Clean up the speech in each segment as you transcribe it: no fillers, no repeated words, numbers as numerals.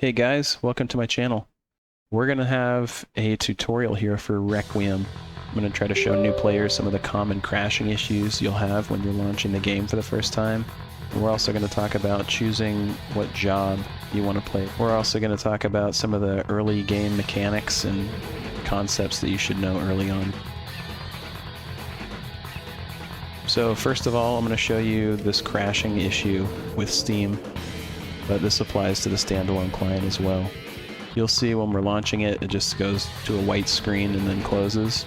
Hey guys, welcome to my channel. We're going to have a tutorial here for Requiem. I'm going to try to show new players some of the common crashing issues you'll have when you're launching the game for the first time. And we're also going to talk about choosing what job you want to play. We're also going to talk about some of the early game mechanics and concepts that you should know early on. So first of all, I'm going to show you this crashing issue with Steam, but this applies to the standalone client as well. You'll see when we're launching it, it just goes to a white screen and then closes.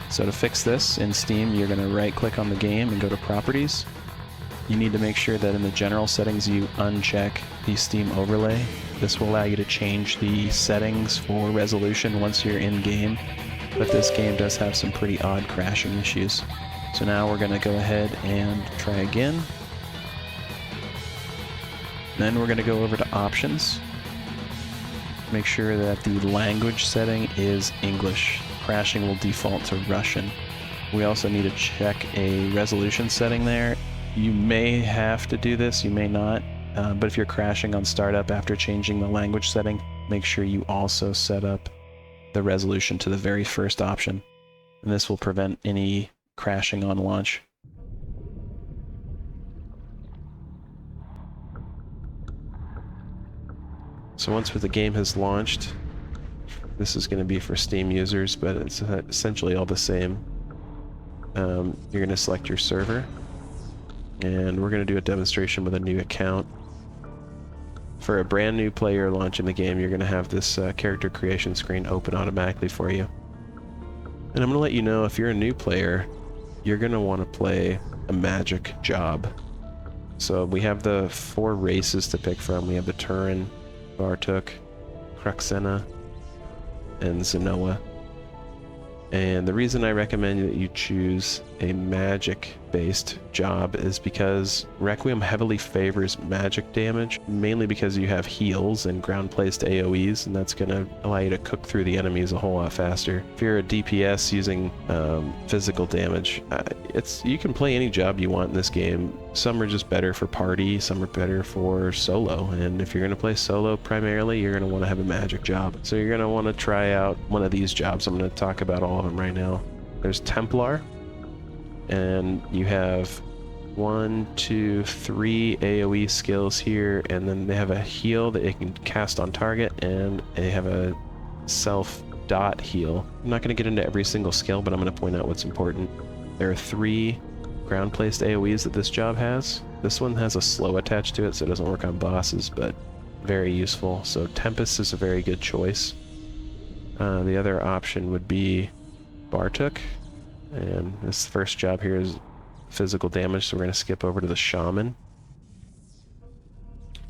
So to fix this in Steam, you're going to right-click on the game and go to Properties. You need to make sure that in the general settings you uncheck the Steam overlay. This will allow you to change the settings for resolution once you're in-game, but this game does have some pretty odd crashing issues. So now we're going to go ahead and try again. Then we're going to go over to Options. Make sure that the language setting is English. Crashing will default to Russian. We also need to check a resolution setting there. You may have to do this, you may not, but if you're crashing on startup after changing the language setting, make sure you also set up the resolution to the very first option. And this will prevent any crashing on launch. So once the game has launched, this is going to be for Steam users, but it's essentially all the same. You're going to select your server, and we're going to do a demonstration with a new account. For a brand new player launching the game, you're going to have this character creation screen open automatically for you. And I'm going to let you know, if you're a new player, you're going to want to play a magic job. So we have the 4 races to pick from. We have the Turin, Bartok, Kruxena, and Zenoa. And the reason I recommend that you choose a magic-based job is because Requiem heavily favors magic damage, mainly because you have heals and ground-placed AoEs, and that's going to allow you to cook through the enemies a whole lot faster. If you're a DPS using physical damage, you can play any job you want in this game. Some are just better for party, some are better for solo, and if you're going to play solo primarily, you're going to want to have a magic job. So you're going to want to try out one of these jobs. I'm going to talk about all of them right now. There's Templar, and you have 1, 2, 3 AoE skills here, and then they have a heal that it can cast on target, and they have a self dot heal. I'm not going to get into every single skill, but I'm going to point out what's important. There are 3 ground-placed AoEs that this job has. This one has a slow attached to it, so it doesn't work on bosses, but very useful. So Tempest is a very good choice. The other option would be Bartok, and this first job here is physical damage, so we're going to skip over to the Shaman.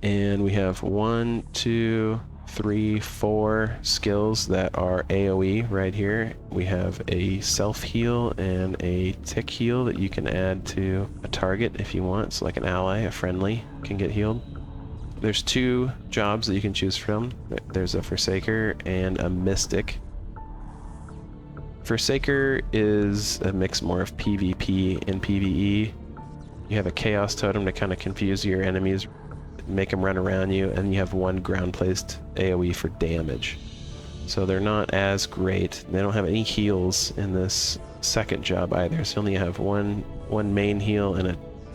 And we have 1, 2, 3, 4 skills that are AoE right here. We have a self-heal and a tick heal that you can add to a target if you want. So like an ally, a friendly, can get healed. There's 2 jobs that you can choose from. There's a Forsaker and a Mystic. Forsaker is a mix more of PvP and PvE. You have a Chaos Totem to kind of confuse your enemies, make them run around you, and you have 1 ground-placed AoE for damage. So they're not as great. They don't have any heals in this second job either, so you only have one main heal and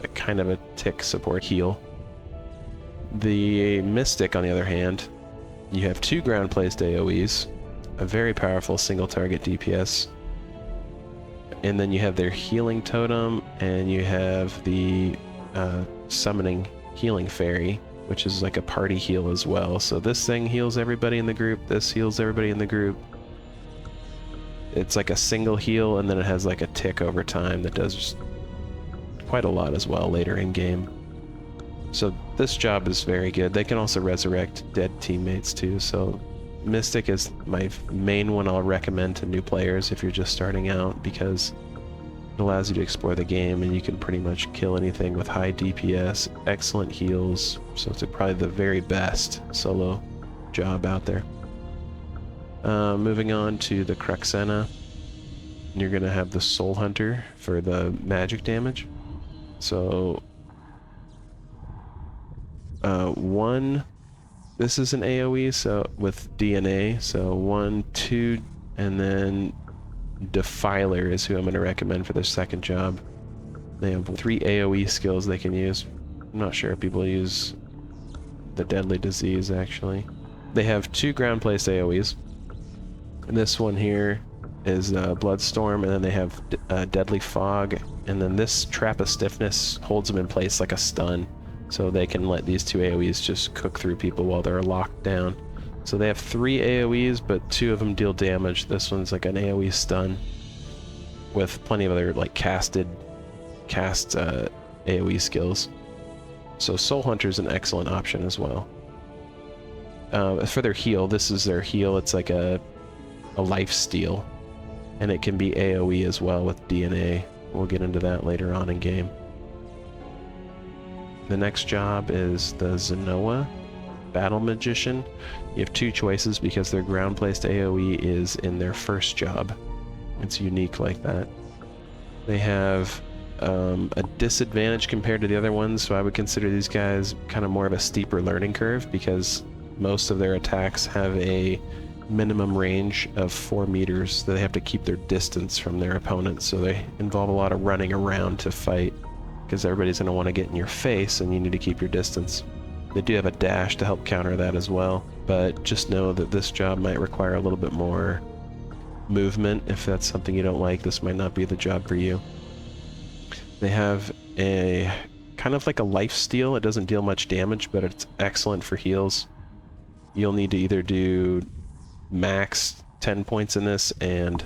a kind of a tick support heal. The Mystic, on the other hand, you have 2 ground-placed AoEs, a very powerful single-target DPS, and then you have their Healing Totem, and you have the Summoning Healing Fairy, which is like a party heal as well. So this thing heals everybody in the group, this heals everybody in the group. It's like a single heal, and then it has like a tick over time that does quite a lot as well later in game. So this job is very good. They can also resurrect dead teammates too, so Mystic is my main one I'll recommend to new players if you're just starting out, because it allows you to explore the game and you can pretty much kill anything with high DPS, excellent heals, so it's probably the very best solo job out there. Moving on to the Kruxena, you're going to have the Soul Hunter for the magic damage. So one This is an AoE, so with DNA, so 1, 2, and then Defiler is who I'm going to recommend for their second job. They have 3 AoE skills they can use. I'm not sure if people use the Deadly Disease, actually. They have 2 ground-placed AoEs. And this one here is Bloodstorm, and then they have Deadly Fog, and then this Trap of Stiffness holds them in place like a stun, so they can let these 2 AoEs just cook through people while they're locked down. So they have 3 AoEs, but 2 of them deal damage. This one's like an AoE stun, with plenty of other like cast AoE skills. So Soul Hunter's an excellent option as well. For their heal, this is their heal. It's like a life steal, and it can be AoE as well with DNA. We'll get into that later on in game. The next job is the Zenoa Battle Magician. You have 2 choices because their ground-placed AoE is in their first job. It's unique like that. They have a disadvantage compared to the other ones, so I would consider these guys kind of more of a steeper learning curve because most of their attacks have a minimum range of 4 meters that they have to keep their distance from their opponents, so they involve a lot of running around to fight because everybody's going to want to get in your face and you need to keep your distance. They do have a dash to help counter that as well, but just know that this job might require a little bit more movement. If that's something you don't like, this might not be the job for you. They have a kind of like a life steal. It doesn't deal much damage, but it's excellent for heals. You'll need to either do max 10 points in this and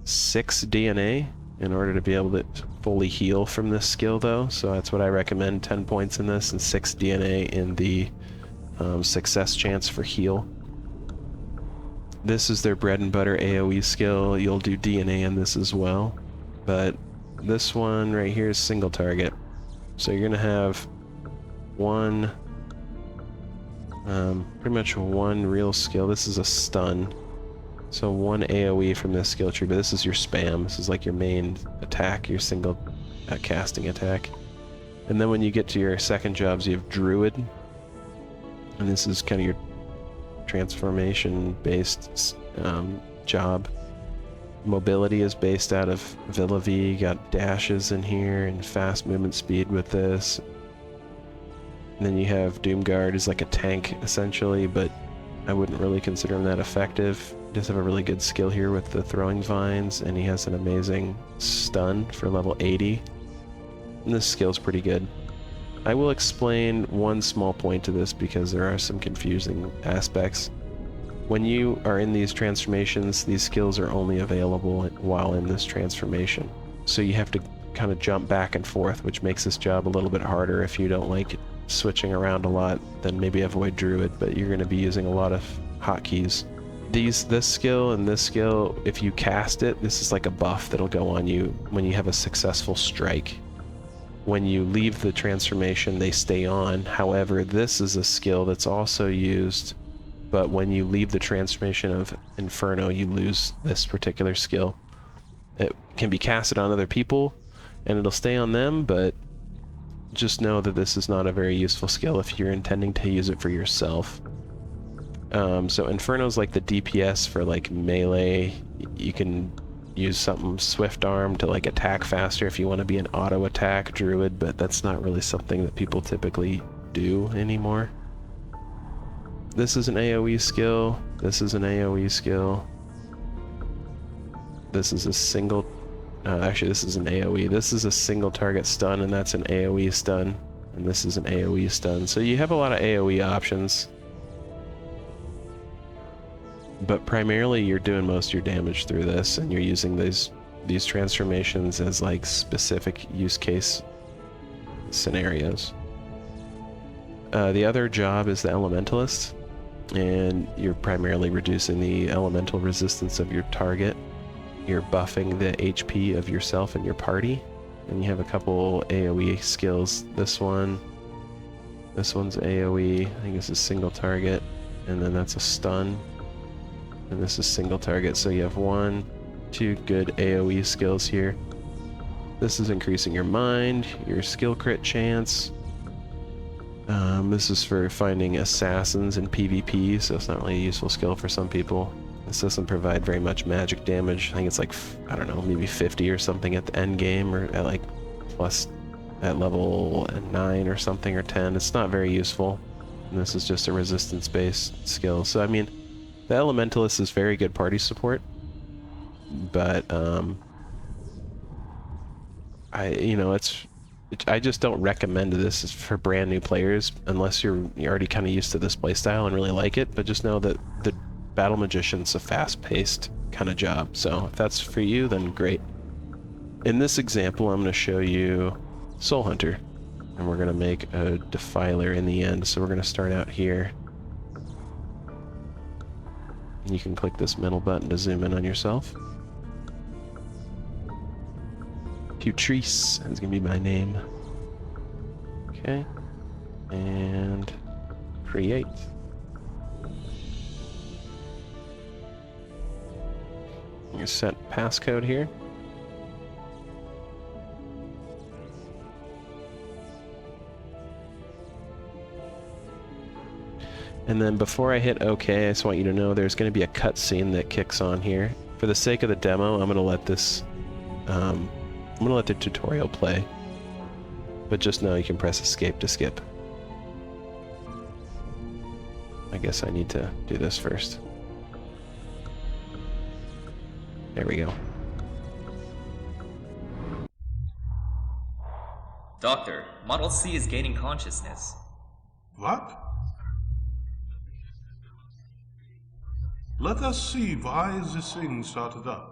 6 DNA in order to be able to fully heal from this skill though, so that's what I recommend, 10 points in this and 6 DNA in the success chance for heal. This is their bread and butter AoE skill. You'll do DNA in this as well, but this one right here is single target. So you're gonna have one, pretty much one real skill. This is a stun. So 1 AoE from this skill tree, but this is your spam. This is like your main attack, your single casting attack. And then when you get to your second jobs, you have Druid. And this is kind of your transformation-based job. Mobility is based out of Villa V. You got dashes in here and fast movement speed with this. And then you have Doomguard is like a tank, essentially, but I wouldn't really consider him that effective. He does have a really good skill here with the throwing vines, and he has an amazing stun for level 80. And this skill's pretty good. I will explain one small point to this because there are some confusing aspects. When you are in these transformations, these skills are only available while in this transformation. So you have to kind of jump back and forth, which makes this job a little bit harder. If you don't like switching around a lot, then maybe avoid Druid, but you're going to be using a lot of hotkeys. This skill and this skill, if you cast it, this is like a buff that'll go on you when you have a successful strike. When you leave the transformation, they stay on. However, this is a skill that's also used, but when you leave the transformation of Inferno, you lose this particular skill. It can be casted on other people, and it'll stay on them, but just know that this is not a very useful skill if you're intending to use it for yourself. So Inferno's like the DPS for like melee. You can use something Swift Arm to like attack faster if you want to be an auto attack Druid, but that's not really something that people typically do anymore. This is an AoE skill. This is an AoE skill. This is a single... actually, this is an AoE. This is a single target stun, and that's an AoE stun. And this is an AoE stun. So you have a lot of AoE options. But primarily you're doing most of your damage through this, and you're using these transformations as like specific use case scenarios. The other job is the Elementalist, and you're primarily reducing the elemental resistance of your target. You're buffing the HP of yourself and your party, and you have a couple AoE skills. This one's AoE. I think this is single target, and then that's a stun. And this is single target, so you have 1, 2 good AoE skills here. This is increasing your mind, your skill crit chance. This is for finding assassins in PvP, so it's not really a useful skill for some people. This doesn't provide very much magic damage. I think it's like, I don't know, maybe 50 or something at the end game, or at like plus at level 9 or something, or 10. It's not very useful. And this is just a resistance-based skill. So I mean, the Elementalist is very good party support, but I just don't recommend this for brand new players unless you're already kind of used to this playstyle and really like it. But just know that the Battle Magician's a fast-paced kind of job, so if that's for you, then great. In this example, I'm going to show you Soul Hunter, and we're going to make a Defiler in the end. So we're going to start out here. You can click this middle button to zoom in on yourself. Putrice is going to be my name. Okay. And create. You set passcode here. And then before I hit OK, I just want you to know there's going to be a cutscene that kicks on here. For the sake of the demo, I'm going to let this, I'm going to let the tutorial play. But just know you can press escape to skip. I guess I need to do this first. There we go. Doctor, Model C is gaining consciousness. What? Let us see why this thing started up.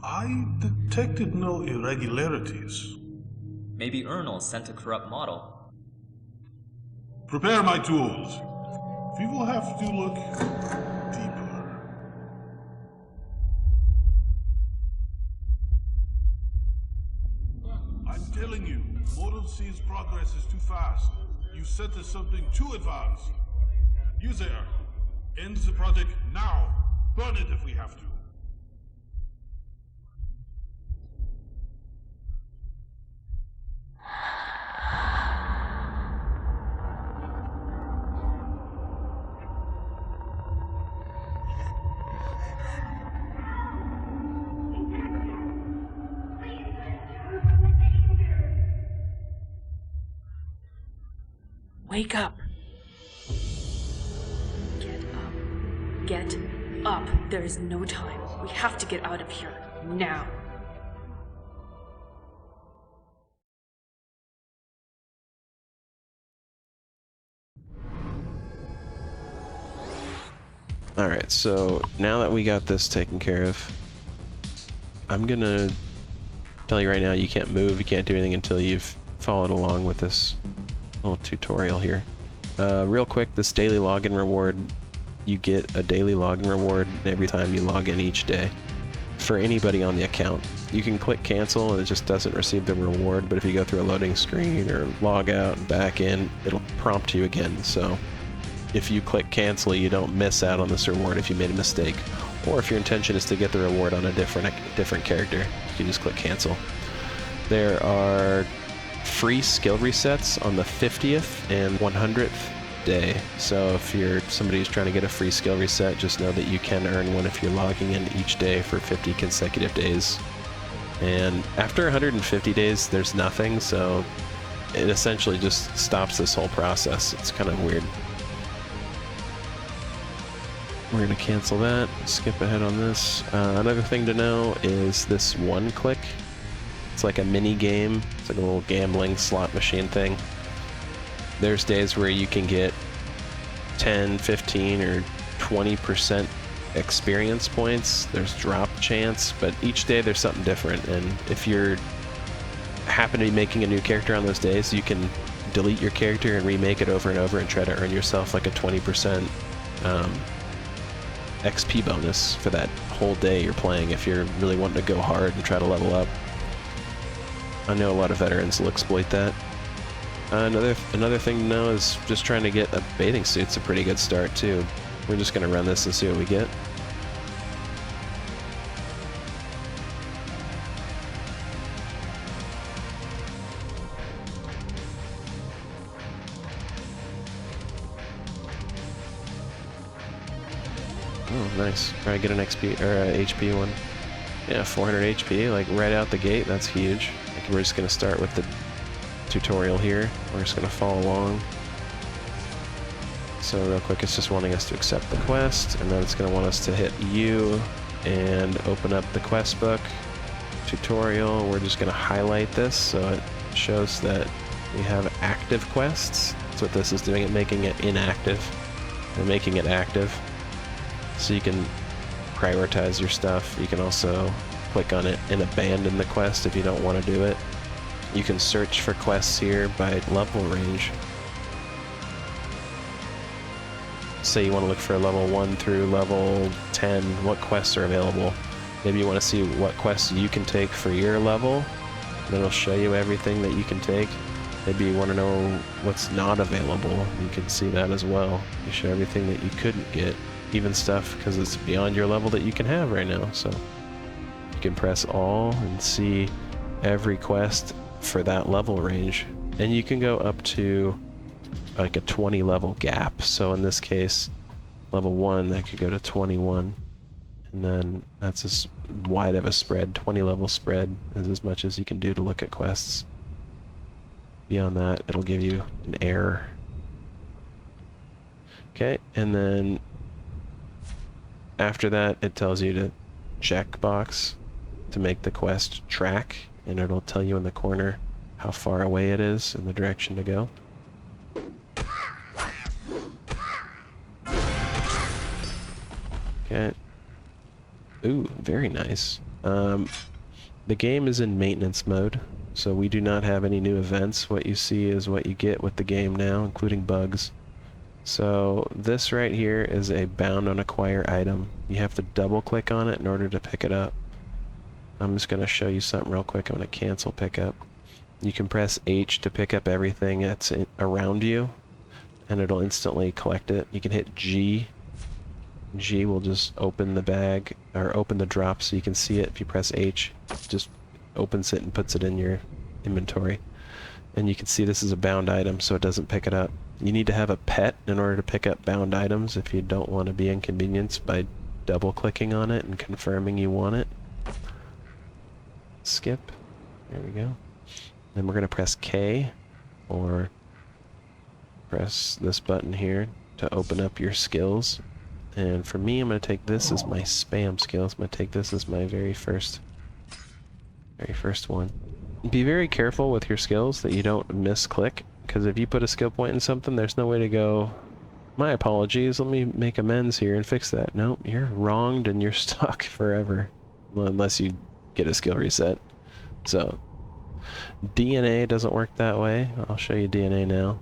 I detected no irregularities. Maybe Ernal sent a corrupt model. Prepare my tools. We will have to look deeper. I'm telling you, Model C's progress is too fast. You sent us something too advanced. You there. End the project now. Burn it if we have to. Wake up. Get up. Get up. There is no time. We have to get out of here. Now. Alright, so now that we got this taken care of, I'm gonna tell you right now you can't move, you can't do anything until you've followed along with this little tutorial here. Real quick, this daily login reward, you get a daily login reward every time you log in each day for anybody on the account. You can click cancel and it just doesn't receive the reward, but if you go through a loading screen or log out and back in, it'll prompt you again. So if you click cancel, you don't miss out on this reward if you made a mistake. Or if your intention is to get the reward on a different character, you can just click cancel. There are free skill resets on the 50th and 100th day. So if you're somebody who's trying to get a free skill reset, just know that you can earn one if you're logging in each day for 50 consecutive days. And after 150 days, there's nothing, so it essentially just stops this whole process. It's kind of weird. We're going to cancel that, skip ahead on this. Another thing to know is this one click. It's like a mini game. It's like a little gambling slot machine thing. There's days where you can get 10, 15, or 20% experience points. There's drop chance, but each day there's something different. And if you're happen to be making a new character on those days, you can delete your character and remake it over and over and try to earn yourself like a 20% XP bonus for that whole day you're playing if you're really wanting to go hard and try to level up. I know a lot of veterans will exploit that. Another thing to know is just trying to get a bathing suit's a pretty good start too. We're just going to run this and see what we get. Oh, nice. Alright, get an XP, or a HP one. Yeah, 400 HP, like right out the gate, that's huge. Like, we're just gonna start with the tutorial here. We're just gonna follow along. So real quick, it's just wanting us to accept the quest, and then it's gonna want us to hit U and open up the quest book. Tutorial, we're just gonna highlight this so it shows that we have active quests. That's what this is doing, it making it inactive. We're making it active. So you can prioritize your stuff. You can also click on it and abandon the quest if you don't want to do it. You can search for quests here by level range. Say you want to look for level 1 through level 10, what quests are available. Maybe you want to see what quests you can take for your level, and it'll show you everything that you can take. Maybe you want to know what's not available, you can see that as well. You show everything that you couldn't get, even stuff because it's beyond your level that you can have right now. So you can press all and see every quest for that level range, and you can go up to like a 20 level gap. So in this case, level 1, that could go to 21. And then that's as wide of a spread, 20 level spread is as much as you can do to look at quests. Beyond that, it'll give you an error. Okay, and then after that, it tells you to check box to make the quest track, and it'll tell you in the corner how far away it is and the direction to go. Okay. Ooh, very nice. The game is in maintenance mode, so we do not have any new events. What you see is what you get with the game now, including bugs. So this right here is a bound on acquire item. You have to double click on it in order to pick it up. I'm just going to show you something real quick. I'm going to cancel pickup. You can press H to pick up everything that's around you, and it'll instantly collect it. You can hit G. G will just open the bag, or open the drop so you can see it. If you press H, it just opens it and puts it in your inventory. And you can see this is a bound item, so it doesn't pick it up. You need to have a pet in order to pick up bound items if you don't want to be inconvenienced by double clicking on it and confirming you want it. Skip. There we go. Then we're going to press K, or press this button here to open up your skills. And for me, I'm going to take this as my spam skills. I'm going to take this as my very first one. Be very careful with your skills that you don't misclick, because if you put a skill point in something, there's no way to go, my apologies, let me make amends here and fix that. Nope, you're wronged and you're stuck forever. Well, unless you get a skill reset. So, DNA doesn't work that way. I'll show you DNA now.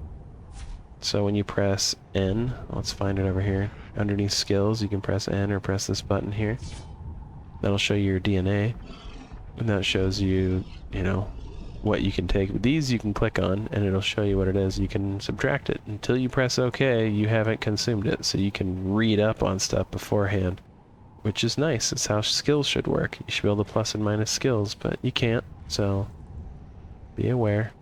So when you press N, let's find it over here. Underneath skills, you can press N or press this button here. That'll show you your DNA. And that shows you, you know, what you can take. These you can click on and it'll show you what it is. You can subtract it. Until you press OK, you haven't consumed it. So you can read up on stuff beforehand, which is nice. It's how skills should work. You should be able to plus and minus skills, but you can't. So be aware.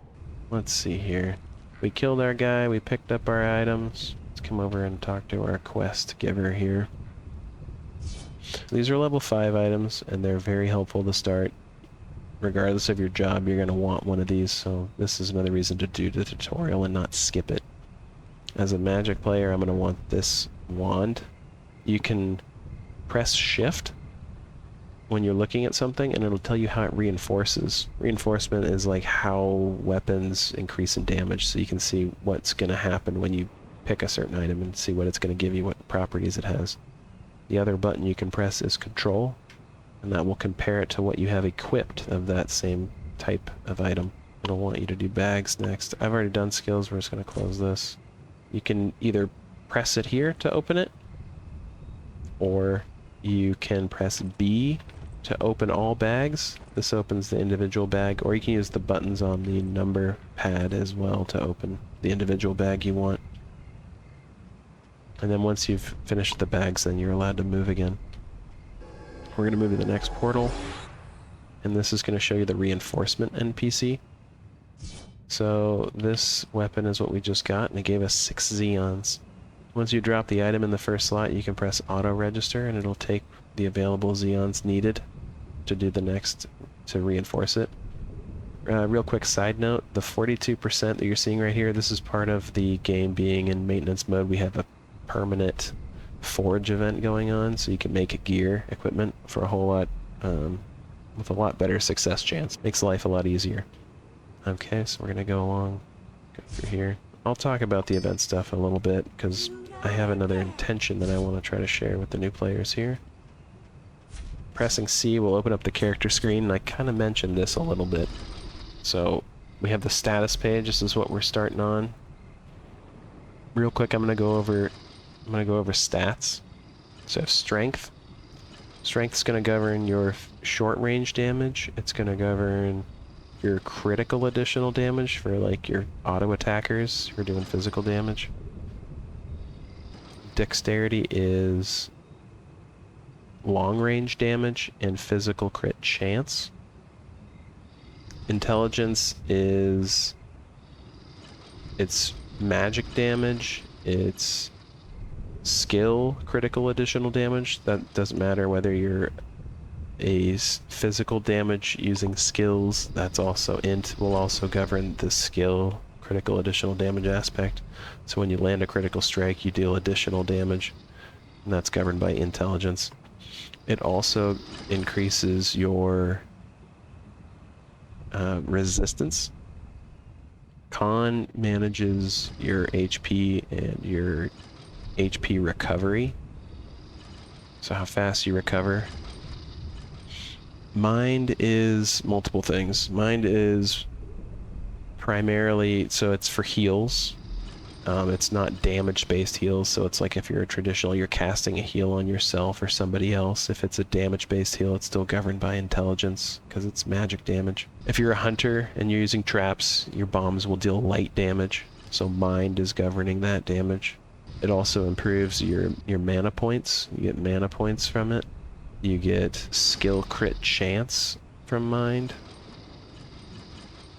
Let's see here. We killed our guy, we picked up our items. Let's come over and talk to our quest giver here. These are level 5 items, and they're very helpful to start. Regardless of your job, you're going to want one of these, so this is another reason to do the tutorial and not skip it. As a magic player, I'm going to want this wand. You can press shift when you're looking at something, and it'll tell you how it reinforces. Reinforcement is like how weapons increase in damage, so you can see what's going to happen when you pick a certain item and see what it's going to give you, what properties it has. The other button you can press is control, and that will compare it to what you have equipped of that same type of item. It'll want you to do bags next. I've already done skills, we're just going to close this. You can either press it here to open it, or you can press B to open all bags. This opens the individual bag, or you can use the buttons on the number pad as well to open the individual bag you want. And then once you've finished the bags, then you're allowed to move again. We're going to move to the next portal, and this is going to show you the reinforcement NPC. So this weapon is what we just got, and it gave us 6 Zeons. Once you drop the item in the first slot, you can press auto register and it'll take the available Xeons needed to do the next, to reinforce it. Real quick side note, the 42% that you're seeing right here, this is part of the game being in maintenance mode. We have a permanent forge event going on, so you can make gear, equipment for a whole lot, with a lot better success chance. Makes life a lot easier. Okay, so we're gonna go along, go through here. I'll talk about the event stuff a little bit, because I have another intention that I want to try to share with the new players here. Pressing C will open up the character screen, and I kind of mentioned this a little bit. So we have the status page. This is what we're starting on. Real quick, I'm gonna go over stats. So I have strength. Strength's gonna govern your short range damage. It's gonna govern your critical additional damage for like your auto attackers who are doing physical damage. Dexterity is long range damage and physical crit chance. Intelligence is it's magic damage, it's skill critical additional damage. That doesn't matter whether you're a physical damage using skills. That's also int will also govern the skill critical additional damage aspect. So when you land a critical strike, you deal additional damage, and that's governed by intelligence. It also increases your resistance. Con manages your HP and your HP recovery, so how fast you recover. Mind is multiple things. Mind is primarily, so it's for heals. It's not damage-based heals, so it's like if you're a traditional, you're casting a heal on yourself or somebody else. If it's a damage-based heal, it's still governed by intelligence, because it's magic damage. If you're a hunter and you're using traps, your bombs will deal light damage, so mind is governing that damage. It also improves your mana points. You get mana points from it. You get skill crit chance from mind.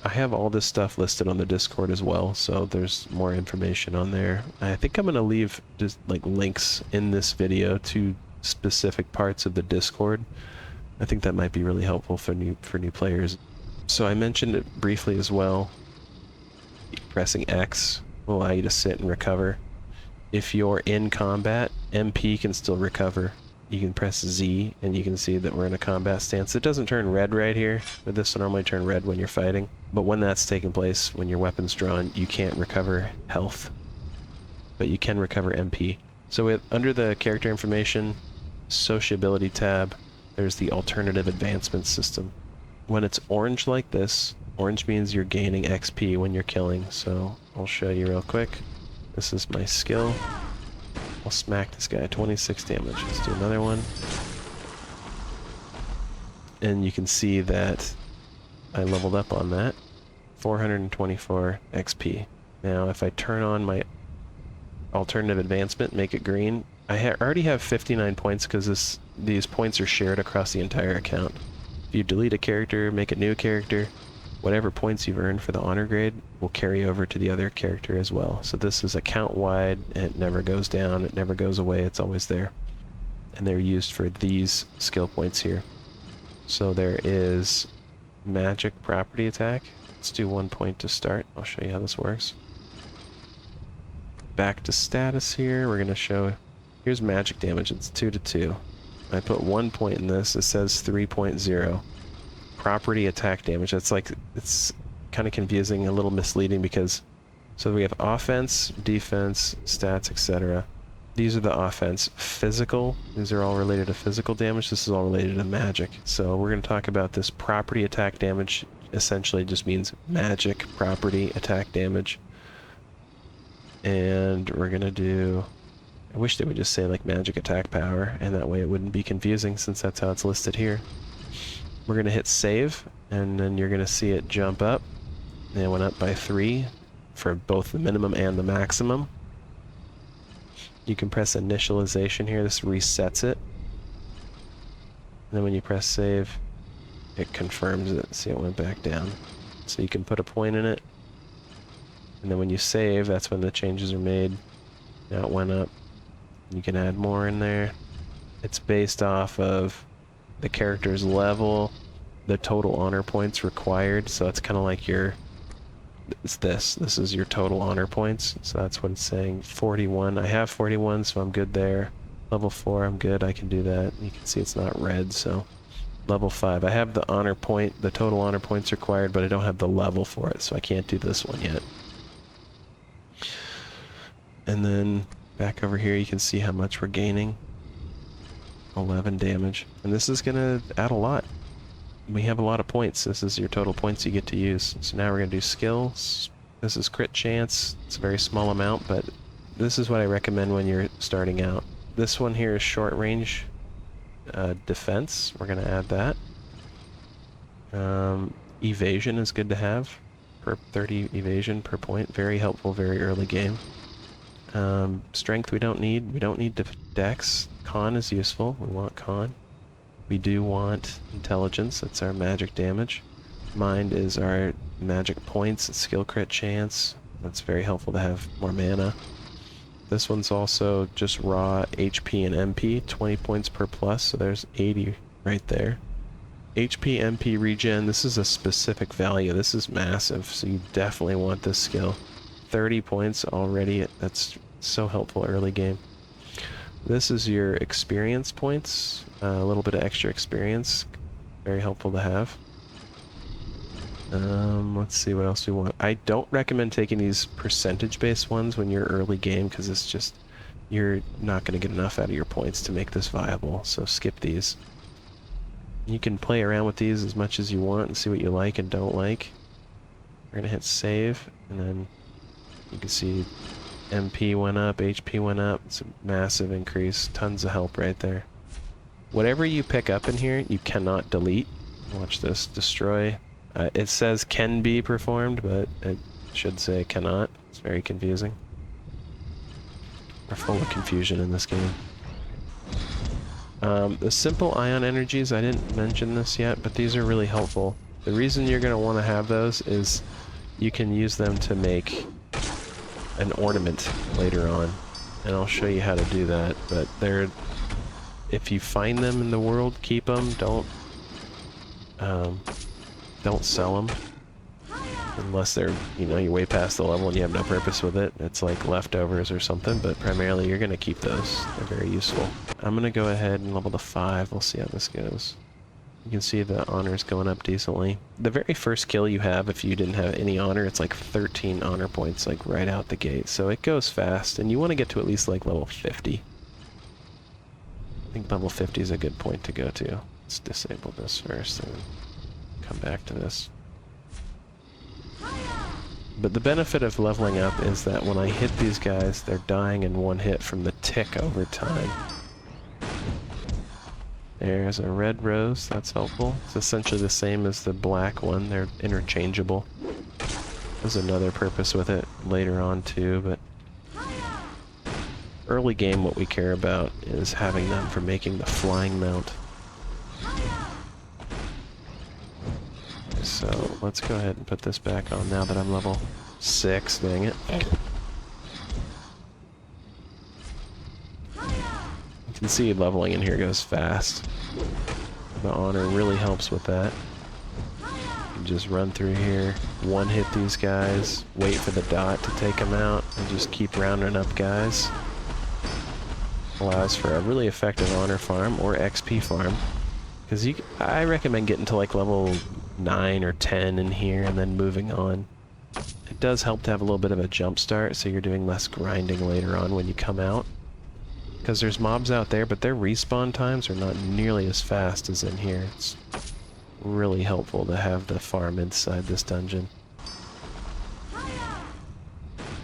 I have all this stuff listed on the Discord as well, so there's more information on there. I think I'm going to leave just like links in this video to specific parts of the Discord. I think that might be really helpful for new players. So I mentioned it briefly as well. Pressing X will allow you to sit and recover. If you're in combat, MP can still recover. You can press Z and you can see that we're in a combat stance. It doesn't turn red right here, but this will normally turn red when you're fighting. But when that's taking place, when your weapon's drawn, you can't recover health, but you can recover MP. So under the character information, sociability tab, there's the alternative advancement system. When it's orange like this, orange means you're gaining XP when you're killing. So I'll show you real quick. This is my skill. I'll smack this guy, 26 damage. Let's do another one. And you can see that I leveled up on that. 424 XP. Now if I turn on my alternative advancement, make it green, I already have 59 points because these points are shared across the entire account. If you delete a character, make a new character, whatever points you've earned for the honor grade will carry over to the other character as well. So this is account-wide, and it never goes down, it never goes away, it's always there. And they're used for these skill points here. So there is magic property attack. Let's do 1 point to start. I'll show you how this works. Back to status here, we're going to show, here's magic damage, it's 2 to 2. I put 1 point in this, it says 3.0. Property attack damage, that's like, it's kind of confusing, a little misleading, because so we have offense, defense, stats, etc. These are the offense. Physical, these are all related to physical damage. This is all related to magic. So we're going to talk about this property attack damage. Essentially just means magic property attack damage. And we're going to do, I wish they would just say like magic attack power, and that way it wouldn't be confusing since that's how it's listed here. We're going to hit save, and then you're going to see it jump up. And it went up by 3 for both the minimum and the maximum. You can press initialization here, this resets it. And then when you press save, it confirms it. See, it went back down. So you can put a point in it. And then when you save, that's when the changes are made. Now it went up. You can add more in there. It's based off of the character's level, the total honor points required, so it's kind of like your... This is your total honor points, so that's what it's saying. 41. I have 41, so I'm good there. Level 4, I'm good, I can do that. You can see it's not red, so... Level 5. I have the honor point, the total honor points required, but I don't have the level for it, so I can't do this one yet. And then back over here you can see how much we're gaining. 11 damage. And this is gonna add a lot. We have a lot of points. This is your total points you get to use. So now we're gonna do skills. This is crit chance. It's a very small amount, but this is what I recommend when you're starting out. This one here is short range defense. We're gonna add that. Evasion is good to have. Per 30 evasion per point. Very helpful, very early game. Strength we don't need. We don't need dex. Con is useful. We want con. We do want intelligence. That's our magic damage. Mind is our magic points. Skill crit chance. That's very helpful to have more mana. This one's also just raw HP and MP. 20 points per plus, so there's 80 right there. HP, MP regen. This is a specific value. This is massive, so you definitely want this skill. 30 points already. That's so helpful early game. This is your experience points. A little bit of extra experience. Very helpful to have. Let's see what else we want. I don't recommend taking these percentage-based ones when you're early game, because it's just... you're not going to get enough out of your points to make this viable, so skip these. You can play around with these as much as you want and see what you like and don't like. We're going to hit save, and then you can see MP went up, HP went up. It's a massive increase. Tons of help right there. Whatever you pick up in here, you cannot delete. Watch this. Destroy. It says can be performed, but it should say cannot. It's very confusing. We're full of confusion in this game. The simple ion energies, I didn't mention this yet, but these are really helpful. The reason you're going to want to have those is you can use them to make an ornament later on. And I'll show you how to do that, but they're... if you find them in the world, keep them. Don't sell them. Unless they're, you know, you're way past the level and you have no purpose with it. It's like leftovers or something, but primarily you're going to keep those. They're very useful. I'm going to go ahead and level to 5. We'll see how this goes. You can see the honors going up decently. The very first kill you have, if you didn't have any honor, it's like 13 honor points, like right out the gate. So it goes fast, and you want to get to at least like level 50. I think level 50 is a good point to go to. Let's disable this first and come back to this. But the benefit of leveling up is that when I hit these guys, they're dying in one hit from the tick over time. There's a red rose, that's helpful. It's essentially the same as the black one, they're interchangeable. There's another purpose with it later on too, but early game what we care about is having them for making the flying mount. So let's go ahead and put this back on now that I'm level 6, dang it. You can see leveling in here goes fast. The honor really helps with that. You can just run through here, one hit these guys, wait for the dot to take them out, and just keep rounding up guys. Allows for a really effective honor farm or XP farm. Because I recommend getting to like level 9 or 10 in here and then moving on. It does help to have a little bit of a jump start, so you're doing less grinding later on when you come out. Because there's mobs out there, but their respawn times are not nearly as fast as in here. It's really helpful to have the farm inside this dungeon.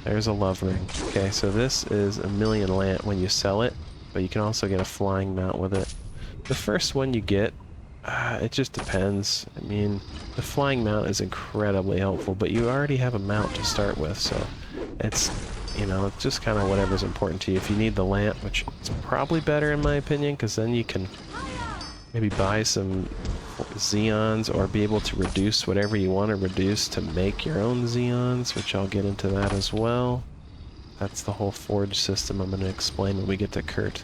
There's a love ring. Okay, so this is a million lant when you sell it, but you can also get a flying mount with it. The first one you get, it just depends. I mean, the flying mount is incredibly helpful, but you already have a mount to start with, so it's, you know, it's just kind of whatever's important to you. If you need the lamp, which is probably better in my opinion, because then you can maybe buy some Xeons or be able to reduce whatever you want to reduce to make your own Xeons, which I'll get into that as well. That's the whole forge system I'm going to explain when we get to Kurt.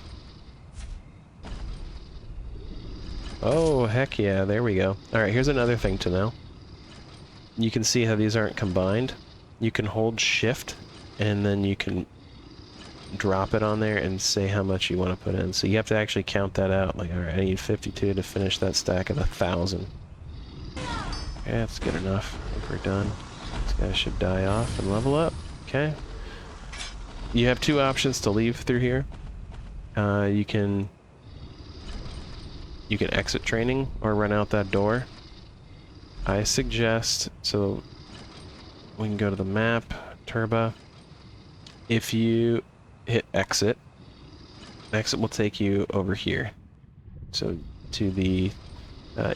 Oh, heck yeah, there we go. Alright, here's another thing to know. You can see how these aren't combined. You can hold shift, and then you can drop it on there and say how much you want to put in. So you have to actually count that out. Like, alright, I need 52 to finish that stack of 1,000. Okay, that's good enough. I think we're done. This guy should die off and level up. Okay. You have two options to leave through here. You can exit training or run out that door. I suggest, so we can go to the map, Turba. If you hit exit, exit will take you over here. So to the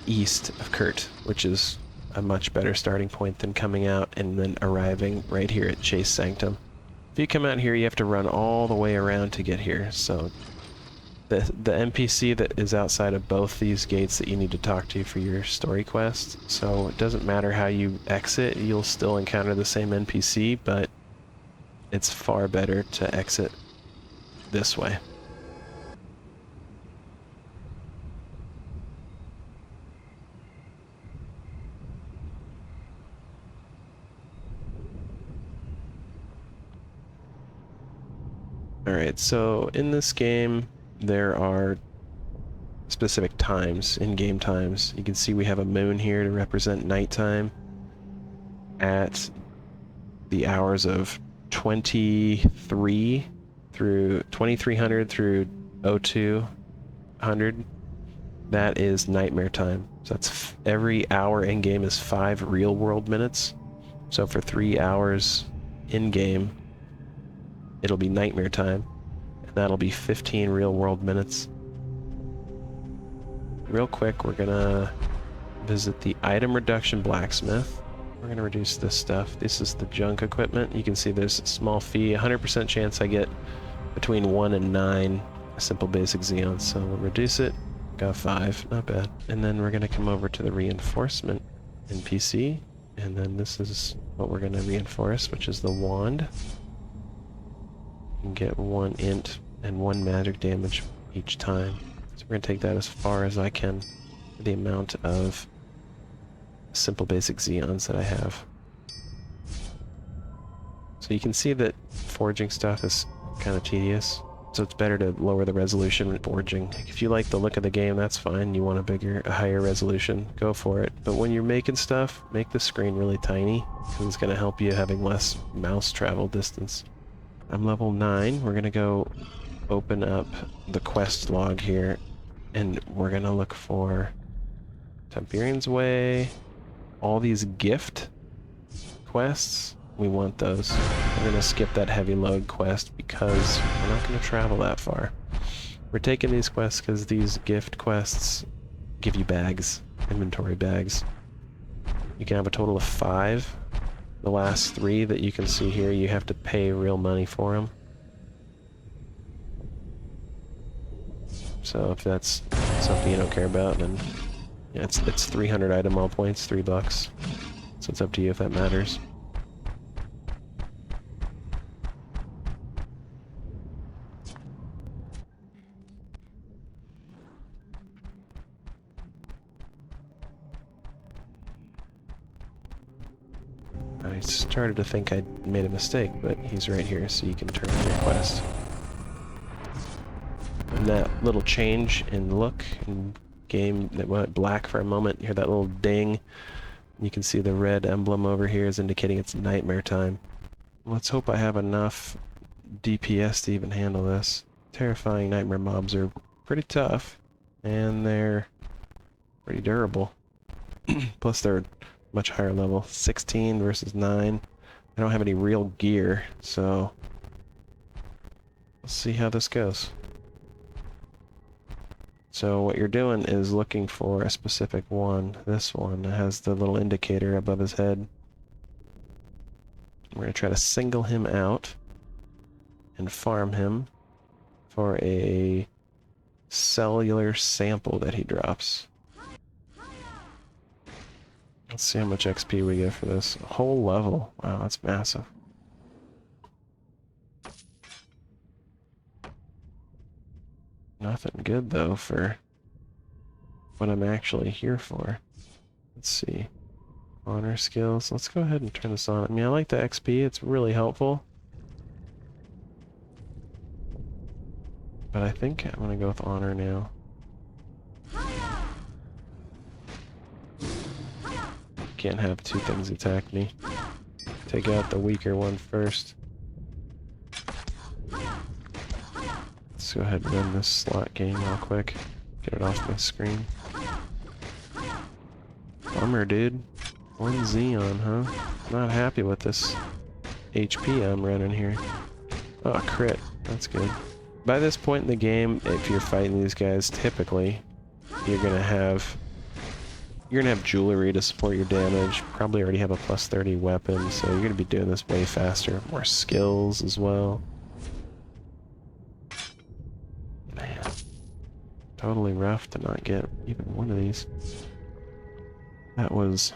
east of Kurt, which is a much better starting point than coming out and then arriving right here at Chase Sanctum. If you come out here, you have to run all the way around to get here. So the NPC that is outside of both these gates that you need to talk to for your story quest. So it doesn't matter how you exit, you'll still encounter the same NPC, but it's far better to exit this way. Alright, so in this game, there are specific times, in-game times. You can see we have a moon here to represent nighttime at the hours of 23 through 2300 through 0200. That is nightmare time. So that's every hour in-game is 5 real-world minutes. So for 3 hours in-game, it'll be nightmare time, and that'll be 15 real-world minutes. Real quick, we're gonna visit the item reduction blacksmith. We're gonna reduce this stuff. This is the junk equipment. You can see there's a small fee, 100% chance I get between 1 and 9 simple basic Xeons, so we'll reduce it. Got 5, not bad. And then we're gonna come over to the reinforcement NPC, and then this is what we're gonna reinforce, which is the wand. Get 1 int and 1 magic damage each time. So we're going to take that as far as I can for the amount of simple basic Xeons that I have. So you can see that forging stuff is kind of tedious, so it's better to lower the resolution when forging. If you like the look of the game, that's fine. You want a higher resolution, go for it. But when you're making stuff, make the screen really tiny, because it's going to help you having less mouse travel distance. I'm level 9. We're gonna go open up the quest log here, and we're gonna look for Tiberian's Way, all these gift quests. We want those. We're gonna skip that heavy load quest because we're not gonna travel that far. We're taking these quests because these gift quests give you bags, inventory bags. You can have a total of 5. The last 3 that you can see here, you have to pay real money for them. So if that's something you don't care about, then yeah, it's 300 item all points, $3. So it's up to you if that matters. I started to think I made a mistake, but he's right here, so you can turn in your quest. And that little change in look in game that went black for a moment, you hear that little ding. You can see the red emblem over here is indicating it's nightmare time. Let's hope I have enough DPS to even handle this. Terrifying nightmare mobs are pretty tough, and they're pretty durable. Plus they're much higher level. 16 versus 9. I don't have any real gear, so let's see how this goes. So what you're doing is looking for a specific one. This one that has the little indicator above his head. We're going to try to single him out and farm him for a cellular sample that he drops. Let's see how much XP we get for this. A whole level. Wow, that's massive. Nothing good, though, for what I'm actually here for. Let's see. Honor skills. Let's go ahead and turn this on. I mean, I like the XP. It's really helpful. But I think I'm going to go with honor now. Can't have two things attack me. Take out the weaker one first. Let's go ahead and run this slot game real quick. Get it off my screen. Bummer, dude. 1 Xeon, huh? Not happy with this HP I'm running here. Oh, crit. That's good. By this point in the game, if you're fighting these guys, typically, you're gonna have jewelry to support your damage. Probably already have a plus 30 weapon, so you're gonna be doing this way faster. More skills as well. Man, totally rough to not get even one of these. That was,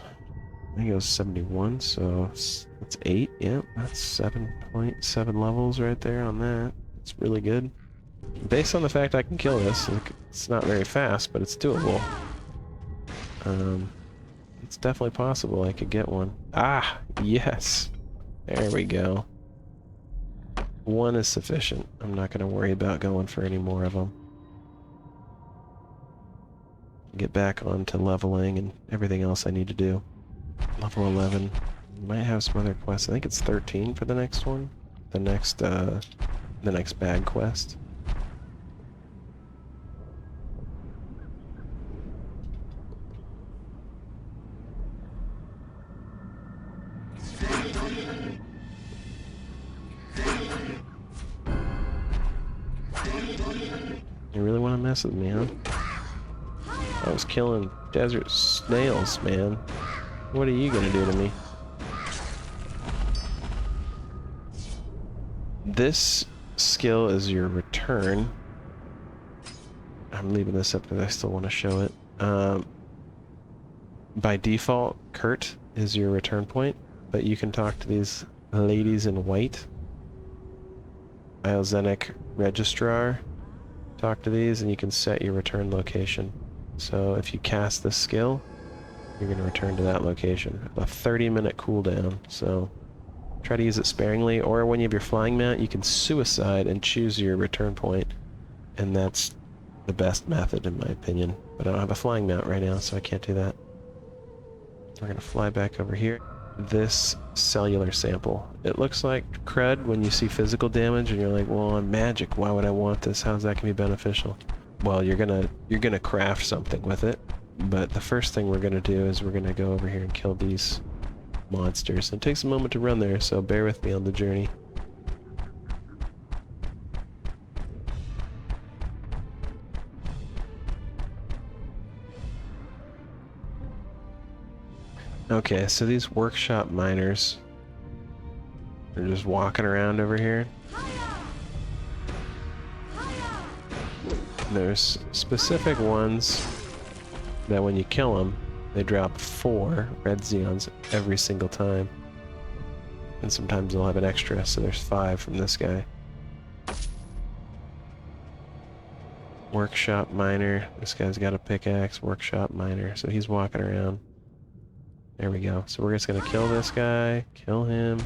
I think it was 71, so that's 8. Yep, that's 7.7 levels right there on that. It's really good. Based on the fact I can kill this, it's not very fast, but it's doable. It's definitely possible I could get one. Ah, yes! There we go. 1 is sufficient. I'm not going to worry about going for any more of them. Get back onto leveling and everything else I need to do. Level 11. Might have some other quests. I think it's 13 for the next one. The next bag quest. You really want to mess with me, huh? I was killing desert snails, man. What are you gonna do to me? This skill is your return. I'm leaving this up because I still want to show it. By default, Kurt is your return point, but you can talk to these ladies in white. Iozenic Registrar. Talk to these and you can set your return location. So if you cast this skill, you're going to return to that location. A 30-minute cooldown, so try to use it sparingly, or when you have your flying mount, you can suicide and choose your return point, and that's the best method in my opinion. But I don't have a flying mount right now, so I can't do that. We're going to fly back over here. This cellular sample. It looks like crud when you see physical damage and you're like, well, I'm magic, why would I want this? How's that gonna be beneficial? Well, you're gonna craft something with it, but the first thing we're gonna do is we're gonna go over here and kill these monsters. It takes a moment to run there, so bear with me on the journey. Okay, so these workshop miners are just walking around over here. There's specific ones that when you kill them, they drop 4 red Xeons every single time. And sometimes they'll have an extra, so there's 5 from this guy. Workshop miner. This guy's got a pickaxe. Workshop miner. So he's walking around. There we go. So we're just gonna kill this guy, kill him.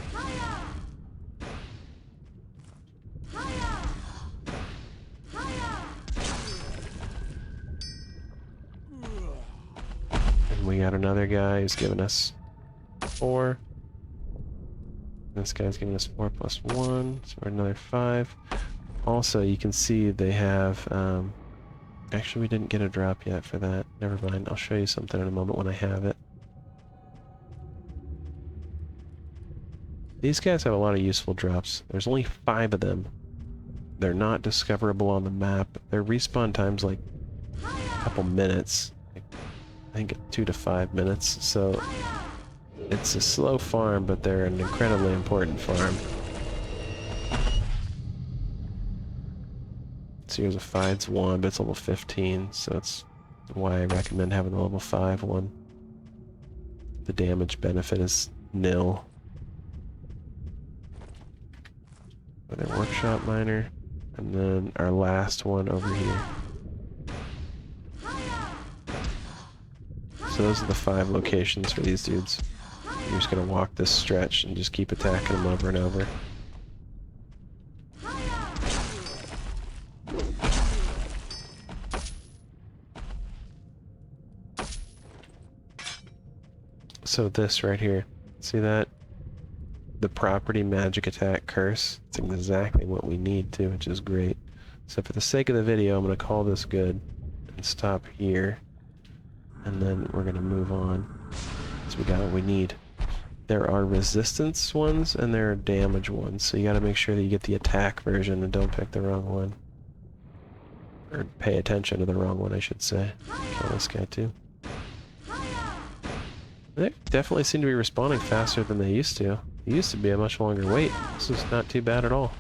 And we got another guy who's giving us 4. This guy's giving us 4 plus 1, so we're another 5. Also, you can see they have, actually we didn't get a drop yet for that. Never mind, I'll show you something in a moment when I have it. These guys have a lot of useful drops. There's only 5 of them. They're not discoverable on the map. Their respawn time's like a couple minutes. Like, I think 2 to 5 minutes. So it's a slow farm, but they're an incredibly important farm. So here's a Fides one, but it's level 15, so that's why I recommend having the level 5 one. The damage benefit is nil. Another workshop miner. And then our last one over here. So those are the 5 locations for these dudes. You're just gonna walk this stretch and just keep attacking them over and over. So this right here, see that? The property magic attack curse. It's exactly what we need too, which is great. So for the sake of the video, I'm going to call this good and stop here. And then we're going to move on. So we got what we need. There are resistance ones and there are damage ones. So you got to make sure that you get the attack version and don't pick the wrong one. Or pay attention to the wrong one, I should say. Kill this guy too. They definitely seem to be responding faster than they used to. It used to be a much longer wait. This is not too bad at all.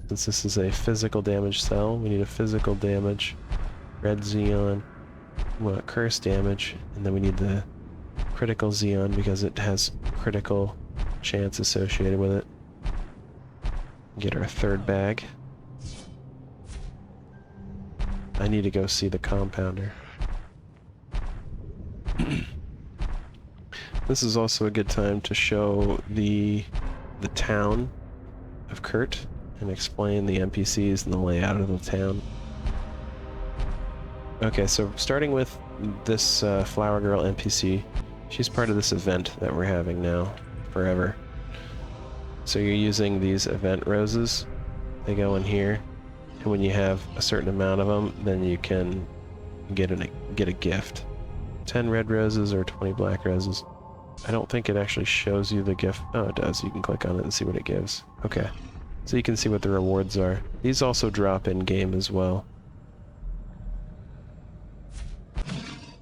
Since this is a physical damage cell, we need a physical damage, red Xeon, we want curse damage, and then we need the critical Xeon because it has critical chance associated with it. Get our 3rd bag. I need to go see the compounder. This is also a good time to show the town of Kurt and explain the NPCs and the layout of the town. Okay, so starting with this Flower Girl NPC, she's part of this event that we're having now, forever. So you're using these event roses. They go in here, and when you have a certain amount of them, then you can get a gift. 10 red roses or 20 black roses. I don't think it actually shows you the gift. Oh, it does. You can click on it and see what it gives. Okay. So you can see what the rewards are. These also drop in-game as well.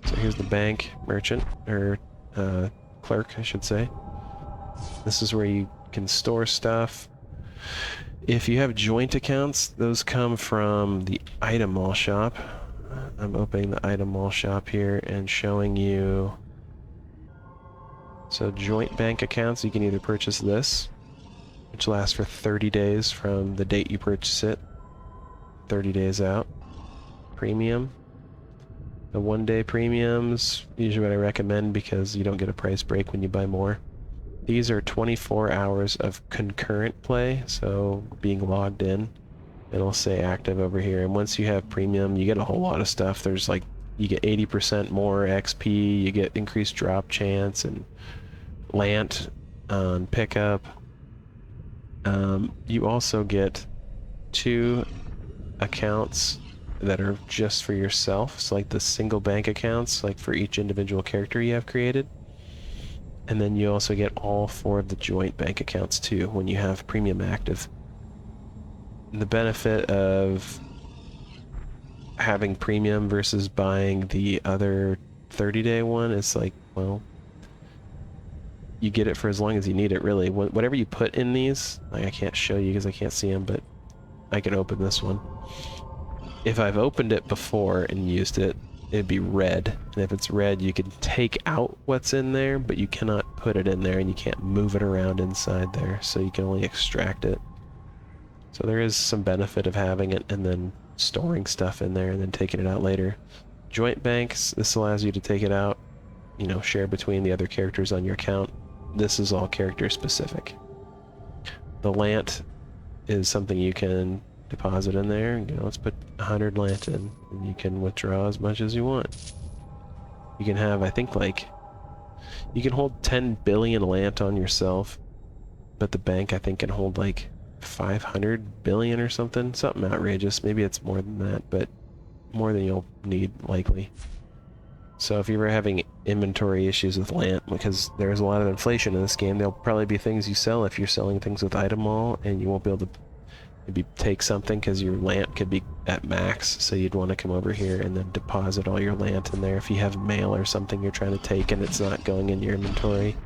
So here's the bank merchant, or clerk, I should say. This is where you can store stuff. If you have joint accounts, those come from the item mall shop. I'm opening the item mall shop here and showing you. So joint bank accounts, you can either purchase this, which lasts for 30 days from the date you purchase it, 30 days out. Premium. The 1-day premiums, usually what I recommend because you don't get a price break when you buy more. These are 24 hours of concurrent play, so being logged in. It'll say active over here, and once you have premium, you get a whole lot of stuff. There's like, you get 80% more XP, you get increased drop chance, and Lant on pickup. You also get 2 accounts that are just for yourself. It's like the single bank accounts, like for each individual character you have created. And then you also get all 4 of the joint bank accounts too when you have premium active. The benefit of having premium versus buying the other 30-day one is like, well, you get it for as long as you need it, really. Whatever you put in these, like I can't show you because I can't see them, but I can open this one. If I've opened it before and used it, it'd be red. And if it's red, you can take out what's in there, but you cannot put it in there and you can't move it around inside there, so you can only extract it. So there is some benefit of having it and then storing stuff in there and then taking it out later. Joint banks, this allows you to take it out, you know, share between the other characters on your account. This is all character specific. The Lant is something you can deposit in there. You know, let's put 100 Lant in, and you can withdraw as much as you want. You can have, I think, like, you can hold 10 billion Lant on yourself, but the bank, I think, can hold like 500 billion or something outrageous. Maybe it's more than that, but more than you'll need, likely. So if you're having inventory issues with Lant, because there's a lot of inflation in this game, there'll probably be things you sell if you're selling things with item mall, and you won't be able to maybe take something because your Lant could be at max, so you'd want to come over here and then deposit all your Lant in there. If you have mail or something you're trying to take and it's not going in your inventory,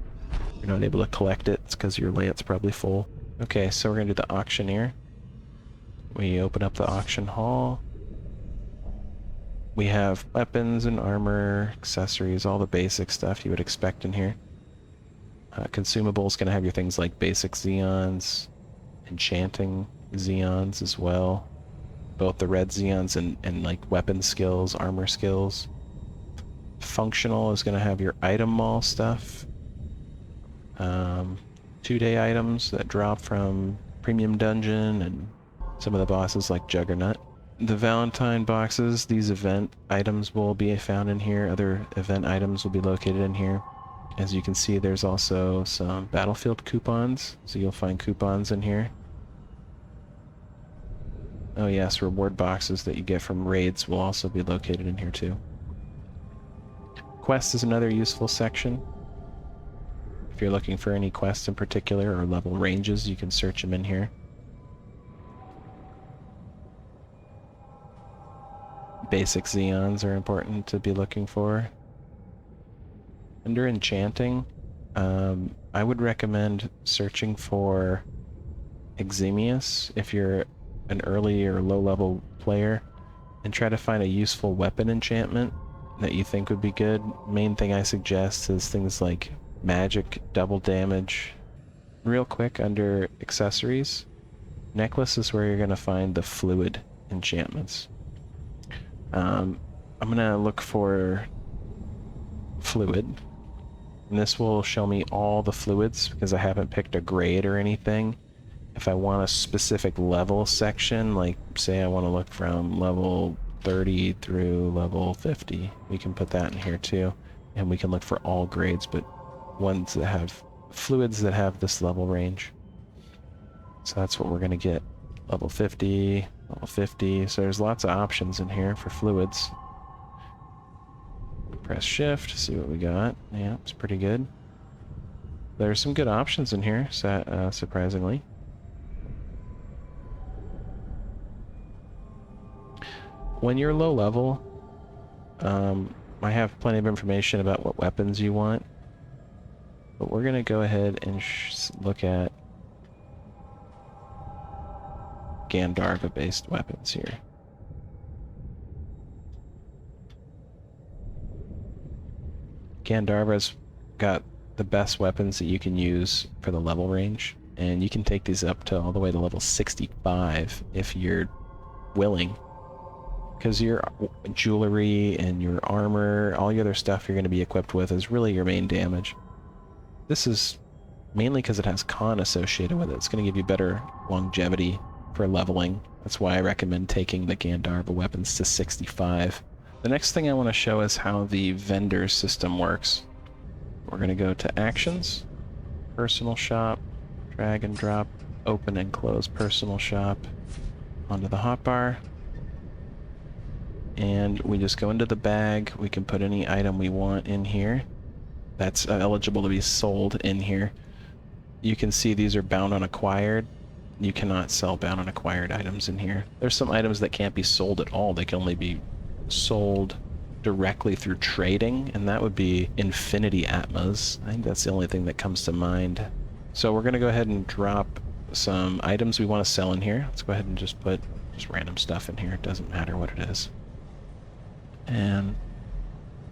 you're not able to collect it, it's because your Lant's probably full. Okay, so we're going to do the auctioneer. We open up the auction hall. We have weapons and armor, accessories, all the basic stuff you would expect in here. Consumables going to have your things like basic Xeons, enchanting Xeons as well. Both the red Xeons and like weapon skills, armor skills. Functional is going to have your item mall stuff. 2-day items that drop from Premium Dungeon and some of the bosses like Juggernaut. The Valentine boxes, these event items will be found in here. Other event items will be located in here. As you can see, there's also some Battlefield coupons, so you'll find coupons in here. Oh yes, reward boxes that you get from raids will also be located in here too. Quest is another useful section. If you're looking for any quests in particular or level ranges, you can search them in here. Basic Xeons are important to be looking for. Under enchanting, I would recommend searching for Eximius if you're an early or low level player, and try to find a useful weapon enchantment that you think would be good. Main thing I suggest is things like magic, double damage. Real quick, under accessories, necklace is where you're going to find the fluid enchantments. I'm going to look for fluid, and this will show me all the fluids because I haven't picked a grade or anything. If I want a specific level section, like say I want to look from level 30 through level 50, we can put that in here too, and we can look for all grades, but ones that have fluids that have this level range. So that's what we're going to get. Level 50, level 50, so there's lots of options in here for fluids. Press shift, see what we got. Yeah, it's pretty good. There's some good options in here, surprisingly. When you're low level, I have plenty of information about what weapons you want, but we're going to go ahead and look at Gandharva-based weapons here. Gandharva's got the best weapons that you can use for the level range, and you can take these up to all the way to level 65 if you're willing. Because your jewelry and your armor, all your other stuff you're going to be equipped with is really your main damage. This is mainly because it has con associated with it. It's going to give you better longevity for leveling. That's why I recommend taking the Gandharva weapons to 65. The next thing I want to show is how the vendor system works. We're going to go to Actions, Personal Shop, drag and drop, open and close Personal Shop onto the hotbar. And we just go into the bag. We can put any item we want in here that's eligible to be sold in here. You can see these are bound on acquired. You cannot sell bound on acquired items in here. There's some items that can't be sold at all. They can only be sold directly through trading, and that would be Infinity Atmas. I think that's the only thing that comes to mind. So we're going to go ahead and drop some items we want to sell in here. Let's go ahead and just put random stuff in here. It doesn't matter what it is. And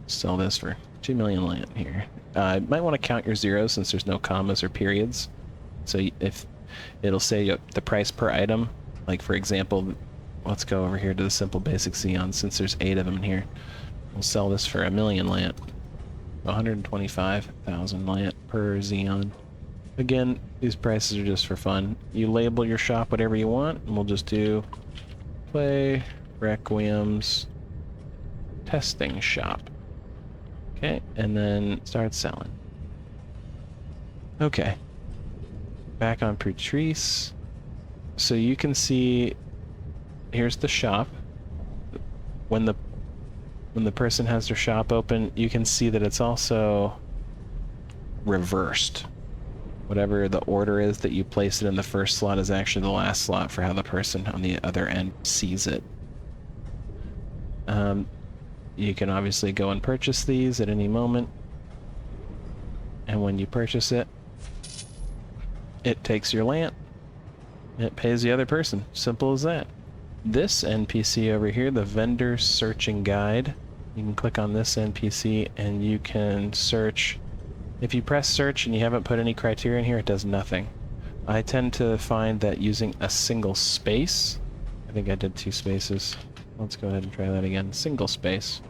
sell this for 2 million land here. You might want to count your zeros since there's no commas or periods. So if it'll say the price per item, like for example, let's go over here to the simple basic Xeon since there's 8 of them in here. We'll sell this for 1 million land. 125,000 land per Xeon. Again, these prices are just for fun. You label your shop whatever you want, and we'll just do play Requiem's testing shop. Okay, and then start selling. Okay. Back on Patrice. So you can see here's the shop. When the person has their shop open, you can see that it's also reversed. Whatever the order is that you place it in the first slot is actually the last slot for how the person on the other end sees it. You can obviously go and purchase these at any moment. And when you purchase it, it takes your land. It pays the other person. Simple as that. This NPC over here, the vendor searching guide, you can click on this NPC and you can search. If you press search and you haven't put any criteria in here, it does nothing. I tend to find that using a single space, I think I did 2 spaces. Let's go ahead and try that again. Single space.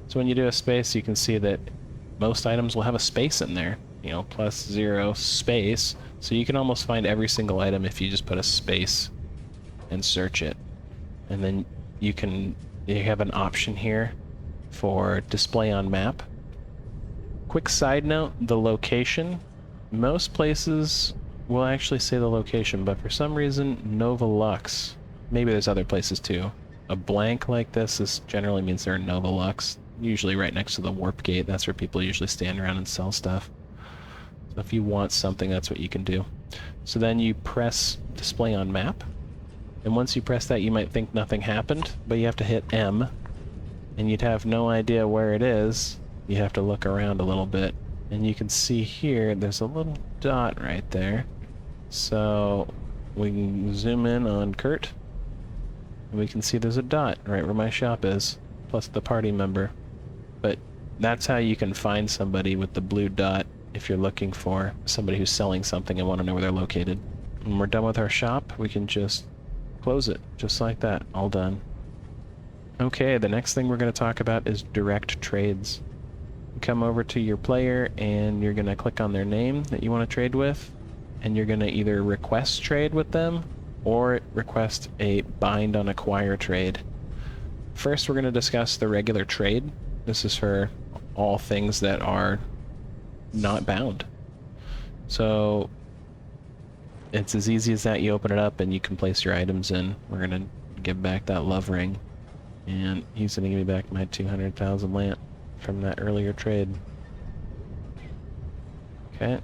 So when you do a space, you can see that most items will have a space in there. You know, +0 space. So you can almost find every single item if you just put a space and search it. And then you have an option here for display on map. Quick side note, the location. Most places will actually say the location, but for some reason, Nova Lux, maybe there's other places too. A blank like this generally means they're in Nova Lux, usually right next to the warp gate. That's where people usually stand around and sell stuff. So if you want something, that's what you can do. So then you press display on map, and once you press that, you might think nothing happened, but you have to hit M, and you'd have no idea where it is. You have to look around a little bit, and you can see here there's a little dot right there. So we can zoom in on Kurt, and we can see there's a dot right where my shop is, plus the party member. But that's how you can find somebody with the blue dot if you're looking for somebody who's selling something and want to know where they're located. When we're done with our shop, we can just close it, just like that, all done. Okay, the next thing we're going to talk about is direct trades. You come over to your player and you're going to click on their name that you want to trade with, and you're going to either request trade with them or request a bind on acquire trade. First, we're going to discuss the regular trade. This is for all things that are not bound. So it's as easy as that. You open it up and you can place your items in. We're going to give back that love ring, and he's going to give me back my 200,000 lant from that earlier trade. Okay,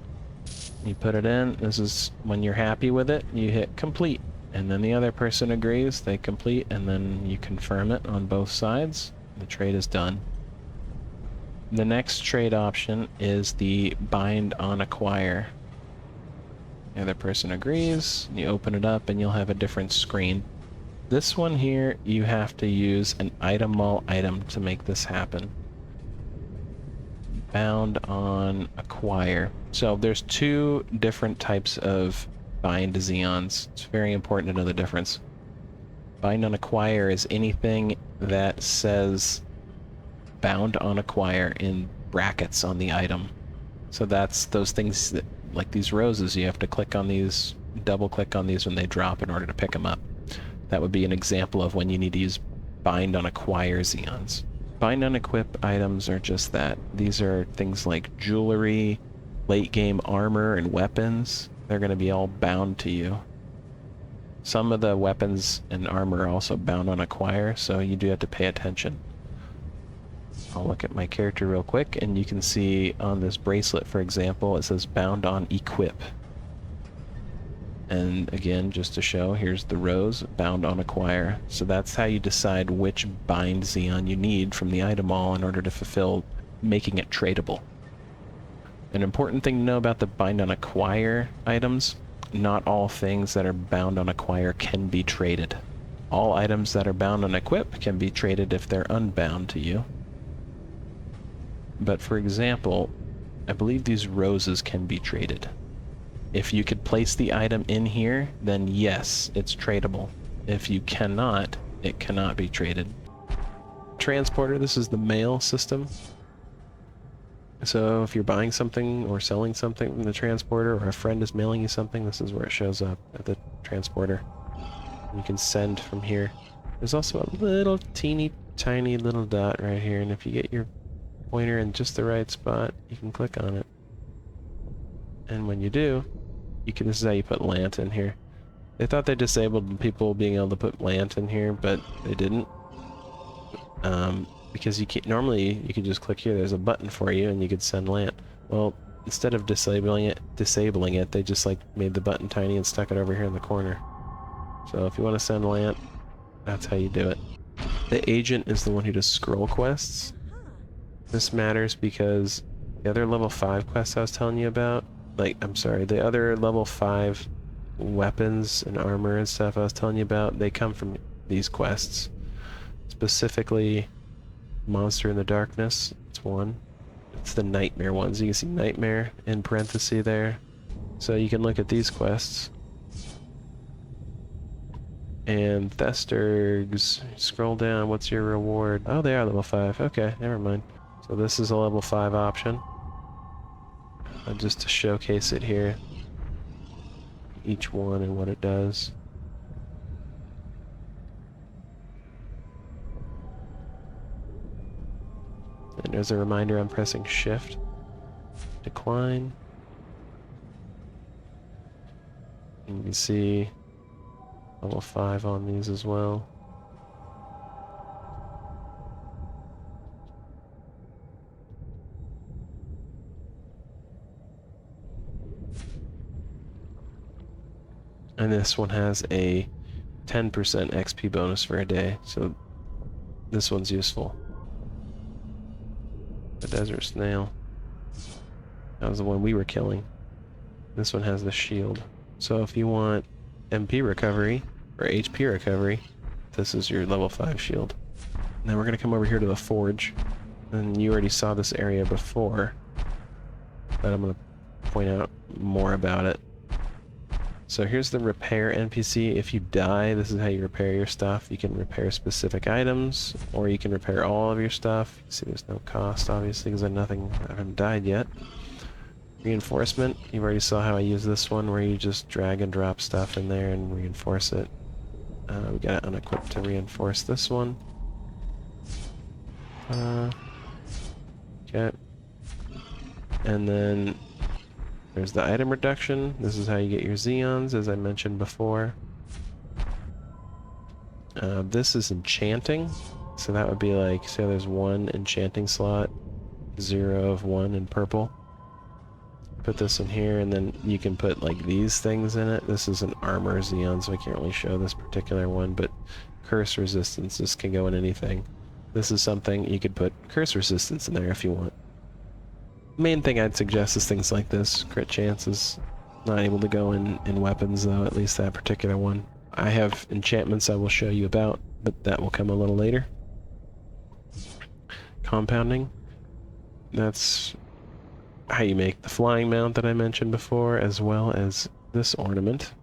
you put it in. This is when you're happy with it, you hit complete, and then the other person agrees, they complete, and then you confirm it on both sides. The trade is done. The next trade option is the bind on acquire. The other person agrees, you open it up and you'll have a different screen. This one here, you have to use an item mall item to make this happen. Bound on acquire. So there's 2 different types of bind Xeons. It's very important to know the difference. Bind on acquire is anything that says bound on acquire in brackets on the item. So that's those things that, like these roses, you have to click on these, double click on these when they drop in order to pick them up. That would be an example of when you need to use bind on acquire Xeons. Bind on equip items are just that. These are things like jewelry, late game armor, and weapons. They're going to be all bound to you. Some of the weapons and armor are also bound on acquire, so you do have to pay attention. I'll look at my character real quick, and you can see on this bracelet, for example, it says bound on equip. And again, just to show, here's the rose, bound on acquire. So that's how you decide which bind Xeon you need from the item mall in order to fulfill making it tradable. An important thing to know about the bind on acquire items, not all things that are bound on acquire can be traded. All items that are bound on equip can be traded if they're unbound to you. But for example, I believe these roses can be traded. If you could place the item in here, then yes, it's tradable. If you cannot, it cannot be traded. Transporter, this is the mail system. So if you're buying something or selling something from the transporter, or a friend is mailing you something, this is where it shows up at the transporter. You can send from here. There's also a little teeny tiny little dot right here, and if you get your pointer in just the right spot, you can click on it. And when you do, you can, this is how you put lant in here. They thought they disabled people being able to put lant in here, but they didn't. Because you can't, normally you could just click here, there's a button for you and you could send lant. Well, instead of disabling it, they just like made the button tiny and stuck it over here in the corner. So if you want to send lant, that's how you do it. The agent is the one who does scroll quests. This matters because the other level 5 quests I was telling you about, the other level 5 weapons and armor and stuff I was telling you about, they come from these quests. Specifically, Monster in the Darkness, it's one. It's the Nightmare ones. You can see Nightmare in parentheses there. So you can look at these quests, And Thestergs, scroll down, what's your reward? Oh, they are level 5. Okay, never mind. So this is a level 5 option. Just to showcase it here. Each one and what it does. And as a reminder, I'm pressing Shift. Decline. And you can see level 5 on these as well. And this one has a 10% XP bonus for a day, so this one's useful. The desert snail. That was the one we were killing. This one has the shield. So if you want MP recovery, or HP recovery, this is your level 5 shield. Now we're going to come over here to the forge. And you already saw this area before, but I'm going to point out more about it. So here's the repair NPC. If you die, this is how you repair your stuff. You can repair specific items, or you can repair all of your stuff. You see there's no cost, obviously, because I haven't died yet. Reinforcement, you already saw how I use this one, where you just drag and drop stuff in there and reinforce it. We got it unequipped to reinforce this one. Okay. And then there's the item reduction. This is how you get your Zeons, as I mentioned before. This is enchanting. So that would be like, say there's 1 enchanting slot, 0 of 1 in purple. Put this in here, and then you can put like these things in it. This is an armor Zeon, so I can't really show this particular one, but curse resistance, this can go in anything. This is something you could put curse resistance in there if you want. Main thing I'd suggest is things like this. Crit chances. Not able to go in weapons though, at least that particular one. I have enchantments I will show you about, but that will come a little later. Compounding. That's how you make the flying mount that I mentioned before, as well as this ornament.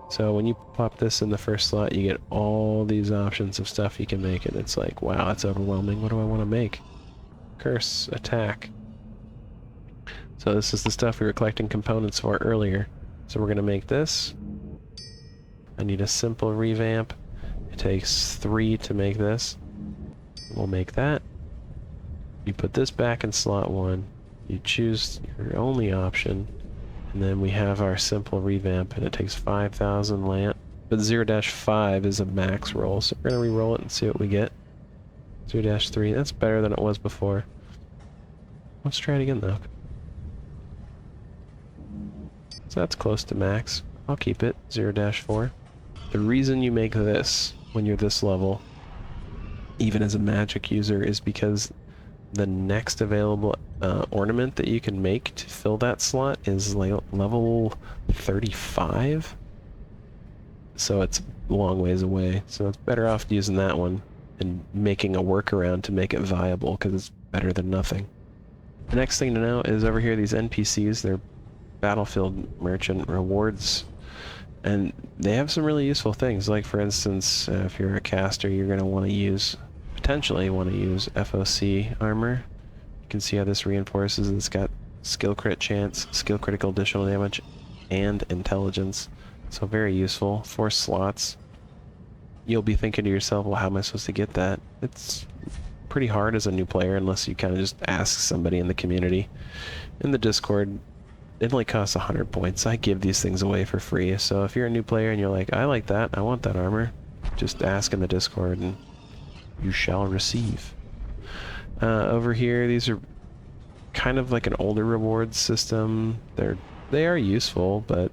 So when you pop this in the first slot, you get all these options of stuff you can make, and it's like, wow, that's overwhelming. What do I want to make? Curse, attack. So this is the stuff we were collecting components for earlier. So we're going to make this. I need a simple revamp. It takes 3 to make this. We'll make that. You put this back in slot 1. You choose your only option. And then we have our simple revamp, and it takes 5,000 lant. But 0-5 is a max roll, so we're going to re-roll it and see what we get. 0-3, that's better than it was before. Let's try it again though. So that's close to max. I'll keep it, 0-4. The reason you make this when you're this level, even as a magic user, is because the next available ornament that you can make to fill that slot is level 35. So it's a long ways away. So it's better off using that one and making a workaround to make it viable, because it's better than nothing. The next thing to know is over here, these NPCs, they're battlefield merchant rewards, and they have some really useful things. Like for instance, if you're a caster, you're going to potentially want to use FOC armor. You can see how this reinforces. It's got skill crit chance, skill critical additional damage, and intelligence. So very useful. 4 slots. You'll be thinking to yourself, well, how am I supposed to get that? It's pretty hard as a new player unless you kind of just ask somebody in the community. In the Discord, it only costs 100 points. I give these things away for free. So if you're a new player and you're like, I like that, I want that armor, just ask in the Discord and you shall receive. Over here, these are kind of like an older rewards system. They are useful, but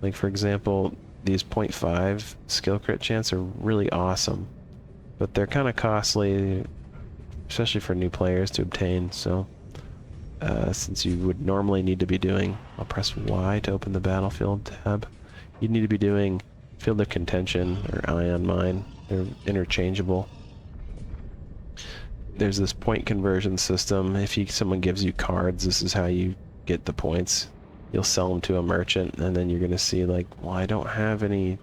like for example, these 0.5 skill crit chance are really awesome, but they're kind of costly, especially for new players to obtain. So since you would normally need to be doing, I'll press Y to open the battlefield tab, you'd need to be doing Field of Contention or Ion Mine. They're interchangeable. There's this point conversion system. If someone gives you cards, this is how you get the points. You'll sell them to a merchant, and then you're going to see like, well, I don't have any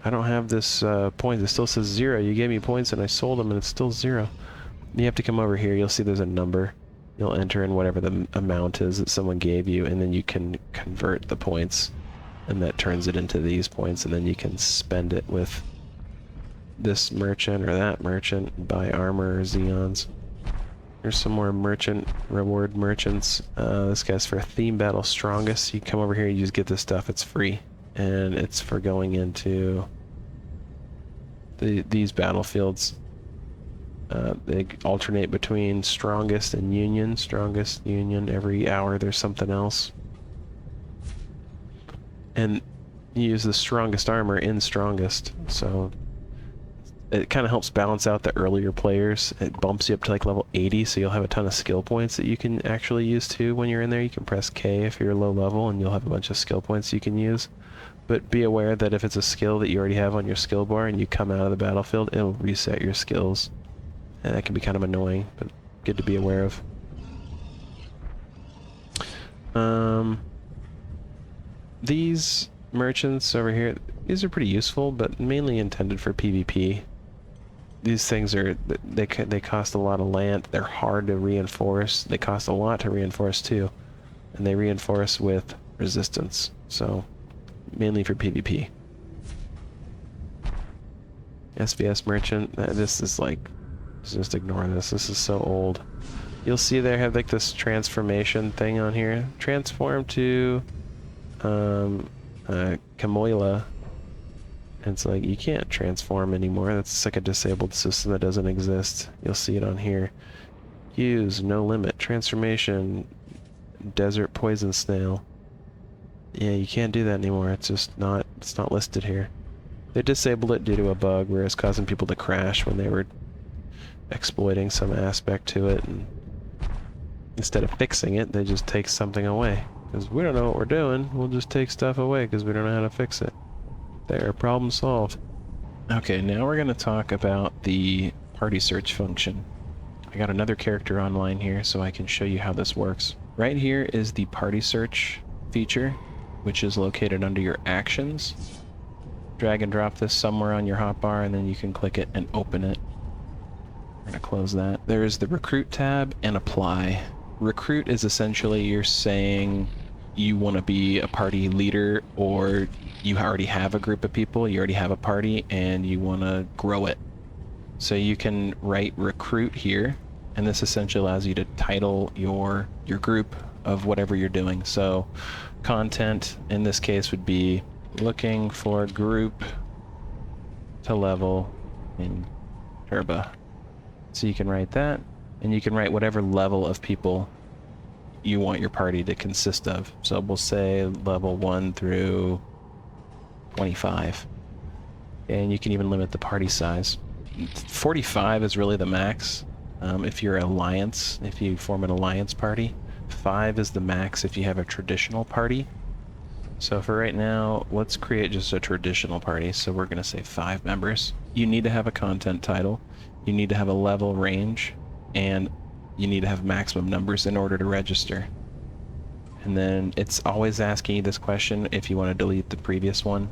I don't have this point. It still says 0. You gave me points and I sold them and it's still 0. You have to come over here. You'll see there's a number. You'll enter in whatever the amount is that someone gave you, and then you can convert the points, and that turns it into these points, and then you can spend it with this merchant or that merchant and buy armor or Xeons. There's some more merchant reward merchants. This guy's for a theme battle strongest. You come over here, you just get this stuff. It's free, and it's for going into these battlefields. They alternate between strongest and union. Strongest, union. Every hour there's something else. And you use the strongest armor in strongest, so it kind of helps balance out the earlier players. It bumps you up to like level 80, so you'll have a ton of skill points that you can actually use too when you're in there. You can press K if you're low level, and you'll have a bunch of skill points you can use. But be aware that if it's a skill that you already have on your skill bar and you come out of the battlefield, it'll reset your skills. And that can be kind of annoying, but good to be aware of. These merchants over here, these are pretty useful, but mainly intended for PvP. These things are, they cost a lot of land. They're hard to reinforce. They cost a lot to reinforce too. And they reinforce with resistance. So, mainly for PvP. SVS merchant, this is like, just ignore this. This is so old. You'll see they have like this transformation thing on here. Transform to Kamoila. And it's like, you can't transform anymore. That's like a disabled system that doesn't exist. You'll see it on here. Use, no limit. Transformation, desert poison snail. Yeah, you can't do that anymore. It's just not, it's not listed here. They disabled it due to a bug where it's causing people to crash when they were exploiting some aspect to it, and instead of fixing it, they just take something away. Because we don't know what we're doing, we'll just take stuff away because we don't know how to fix it. There, problem solved. Okay, now we're going to talk about the party search function. I got another character online here so I can show you how this works. Right here is the party search feature, which is located under your actions. Drag and drop this somewhere on your hotbar, and then you can click it and open it. We're going to close that. There is the recruit tab and apply. Recruit is essentially you're saying you want to be a party leader, or you already have a group of people, you already have a party, and you want to grow it. So you can write recruit here, and this essentially allows you to title your group of whatever you're doing. So content in this case would be looking for group to level in Turba. So you can write that, and you can write whatever level of people you want your party to consist of. So we'll say level 1 through 25. And you can even limit the party size. 45 is really the max if you're an alliance, if you form an alliance party. 5 is the max if you have a traditional party. So for right now, let's create just a traditional party. So we're going to say 5 members. You need to have a content title. You need to have a level range, and you need to have maximum numbers in order to register. And then it's always asking you this question if you want to delete the previous one.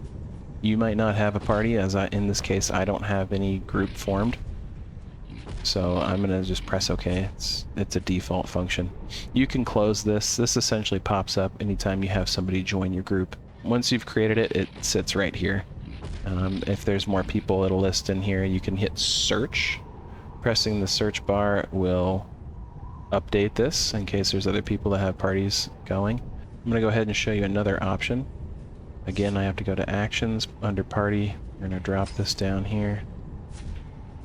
You might not have a party, as in this case I don't have any group formed. So I'm going to just press OK. It's a default function. You can close this. This essentially pops up anytime you have somebody join your group. Once you've created it, it sits right here. If there's more people, it'll list in here. You can hit search. Pressing the search bar will update this in case there's other people that have parties going. I'm going to go ahead and show you another option. Again, I have to go to actions under party. We're going to drop this down here.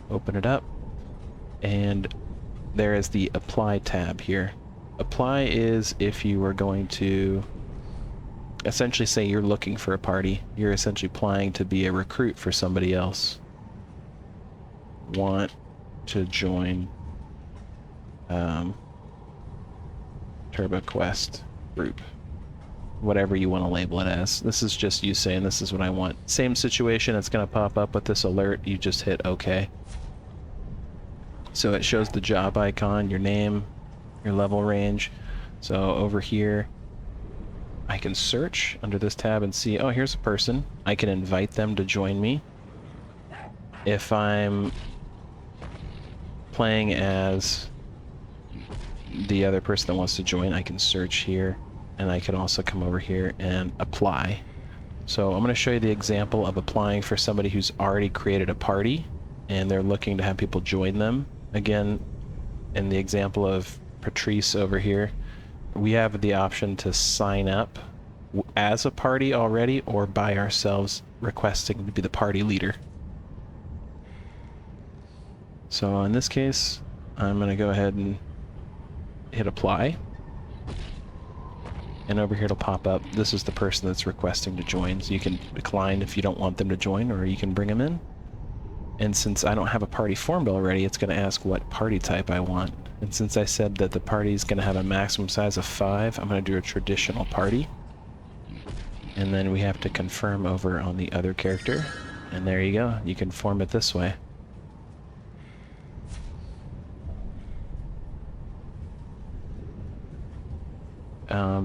Open it up. And there is the apply tab here. Apply is if you were going to essentially say you're looking for a party. You're essentially applying to be a recruit for somebody else. Want to join Turba Quest group. Whatever you want to label it as. This is just you saying this is what I want. Same situation, it's going to pop up with this alert. You just hit OK. So it shows the job icon, your name, your level range. So over here, I can search under this tab and see, oh, here's a person. I can invite them to join me. If I'm playing as the other person that wants to join, I can search here, and I can also come over here and apply. So I'm going to show you the example of applying for somebody who's already created a party, and they're looking to have people join them. Again, in the example of Patrice over here, we have the option to sign up as a party already, or by ourselves requesting to be the party leader. So in this case, I'm going to go ahead and hit apply. And over here it'll pop up, this is the person that's requesting to join. So you can decline if you don't want them to join, or you can bring them in. And since I don't have a party formed already, it's going to ask what party type I want. And since I said that the party is going to have a maximum size of 5, I'm going to do a traditional party. And then we have to confirm over on the other character. And there you go, you can form it this way.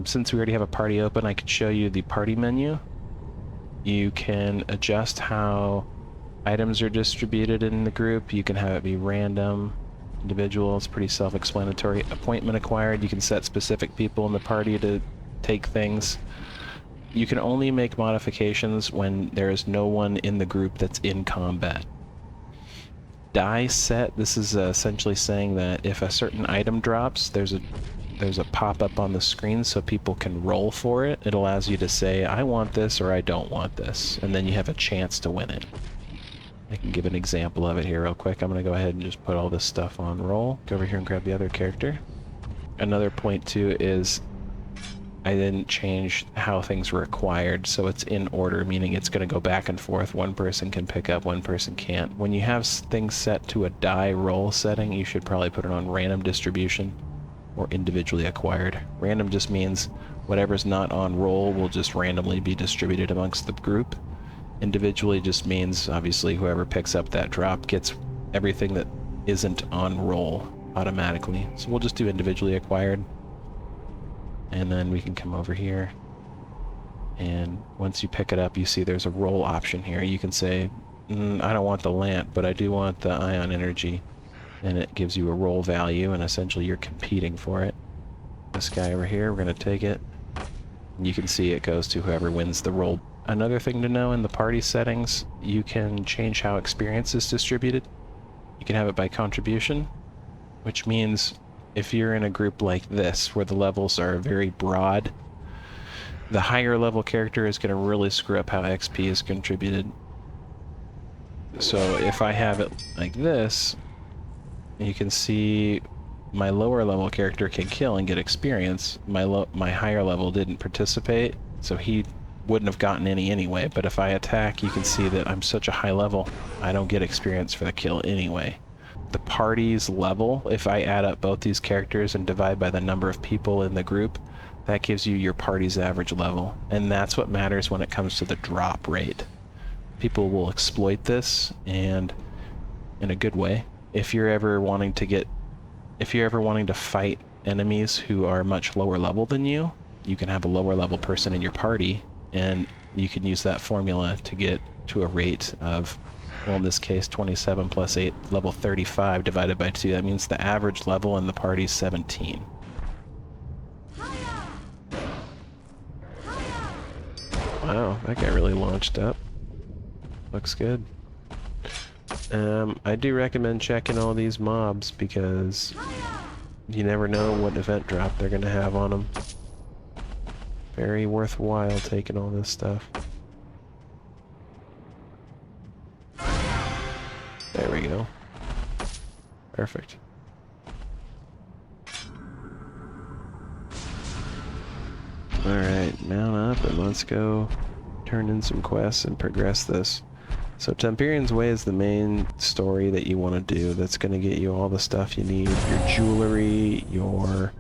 Since we already have a party open, I can show you the party menu. You can adjust how items are distributed in the group. You can have it be random, individual. It's pretty self-explanatory. Appointment acquired. You can set specific people in the party to take things. You can only make modifications when there is no one in the group that's in combat. Die set. This is essentially saying that if a certain item drops, there's a pop-up on the screen so people can roll for it. It allows you to say, I want this or I don't want this, and then you have a chance to win it. I can give an example of it here real quick. I'm going to go ahead and just put all this stuff on roll. Go over here and grab the other character. Another point too is I didn't change how things were acquired, so it's in order, meaning it's going to go back and forth. One person can pick up, one person can't. When you have things set to a die roll setting, you should probably put it on random distribution or individually acquired. Random just means whatever's not on roll will just randomly be distributed amongst the group. Individually just means, obviously, whoever picks up that drop gets everything that isn't on roll automatically. So we'll just do individually acquired. And then we can come over here. And once you pick it up, you see there's a roll option here. You can say, I don't want the lamp, but I do want the ion energy. And it gives you a roll value, and essentially you're competing for it. This guy over here, we're going to take it. And you can see it goes to whoever wins the roll. Another thing to know in the party settings, you can change how experience is distributed. You can have it by contribution, which means if you're in a group like this, where the levels are very broad, the higher level character is going to really screw up how XP is contributed. So if I have it like this, you can see my lower level character can kill and get experience. My higher level didn't participate, so he wouldn't have gotten any anyway. But if I attack, you can see that I'm such a high level, I don't get experience for the kill anyway. The party's level, if I add up both these characters and divide by the number of people in the group, that gives you your party's average level. And that's what matters when it comes to the drop rate. People will exploit this, and in a good way. If you're ever wanting to fight enemies who are much lower level than you, you can have a lower level person in your party, and you can use that formula to get to a rate of, well, in this case 27 plus 8, level 35 divided by 2. That means the average level in the party is 17. Wow, that guy really launched up. Looks good. I do recommend checking all these mobs because you never know what event drop they're going to have on them. Very worthwhile taking all this stuff. There we go. Perfect. Alright, mount up and let's go turn in some quests and progress this. So Temperian's Way is the main story that you want to do. That's going to get you all the stuff you need. Your jewelry, your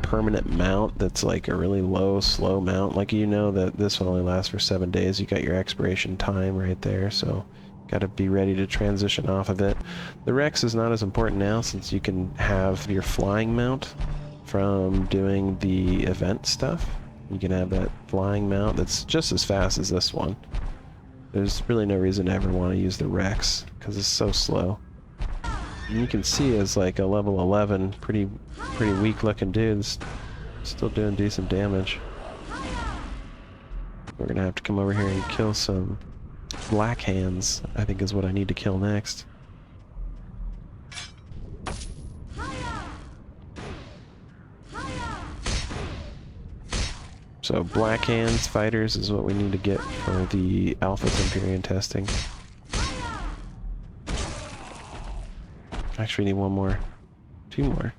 permanent mount that's like a really low, slow mount. Like, you know that this will only last for 7 days. You got your expiration time right there, so got to be ready to transition off of it. The Rex is not as important now since you can have your flying mount from doing the event stuff. You can have that flying mount that's just as fast as this one. There's really no reason to ever want to use the Rex, because it's so slow. And you can see as like a level 11, pretty weak looking dudes, still doing decent damage. We're gonna have to come over here and kill some black hands, I think is what I need to kill next. So black hands fighters is what we need to get for the Alpha Temperian testing. Actually, we need one more. 2 more.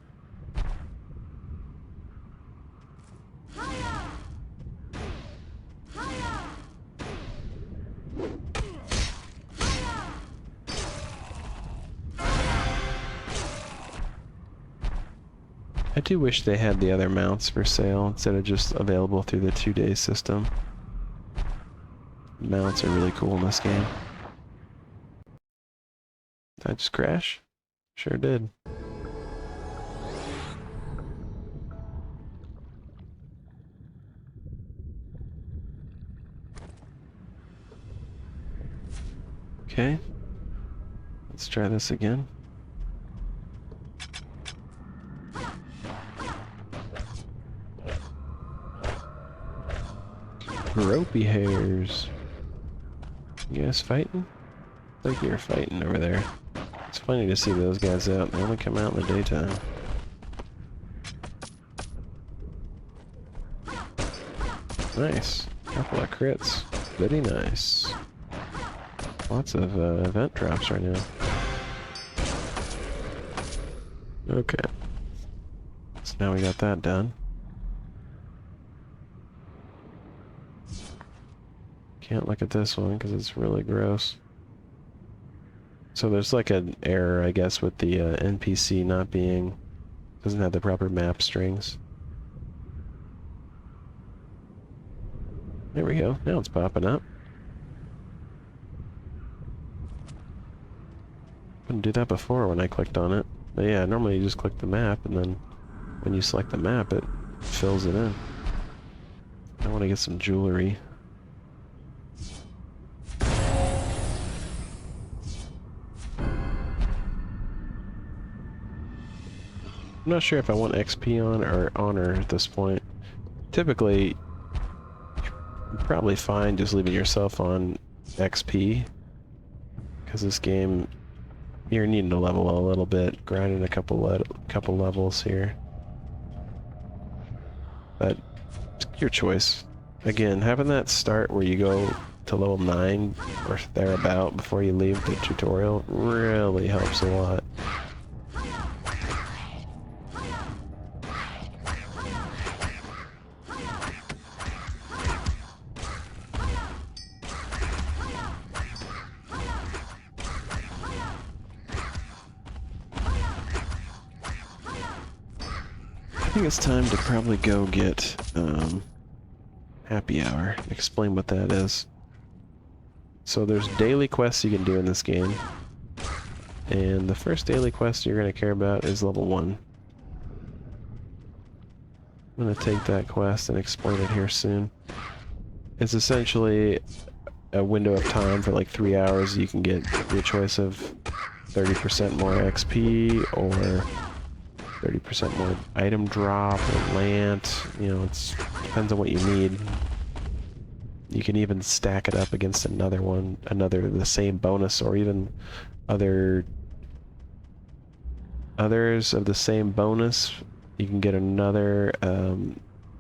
I do wish they had the other mounts for sale instead of just available through the 2-day system. Mounts are really cool in this game. Did I just crash? Sure did. Okay. Let's try this again. Ropey hairs. You guys fighting? I think you're fighting over there. It's funny to see those guys out. They only come out in the daytime. Nice. Couple of crits. Very nice. Lots of event drops right now. Okay. So now we got that done. Can't look at this one because it's really gross. So there's like an error, I guess, with the NPC not being... doesn't have the proper map strings. There we go. Now it's popping up. Couldn't do that before when I clicked on it. But yeah, normally you just click the map, and then when you select the map, it fills it in. I want to get some jewelry. I'm not sure if I want XP on or honor at this point. Typically, you're probably fine just leaving yourself on XP, because this game, you're needing to level a little bit, grinding a couple levels here. But it's your choice. Again, having that start where you go to level 9 or thereabout before you leave the tutorial really helps a lot. I think it's time to probably go get happy hour. Explain what that is. So there's daily quests you can do in this game, and the first daily quest you're going to care about is level 1. I'm going to take that quest and explain it here soon. It's essentially a window of time for like 3 hours. You can get your choice of 30% more XP or 30% more item drop or lant. You know, it depends on what you need. You can even stack it up against another one, the same bonus, or even others of the same bonus. You can get another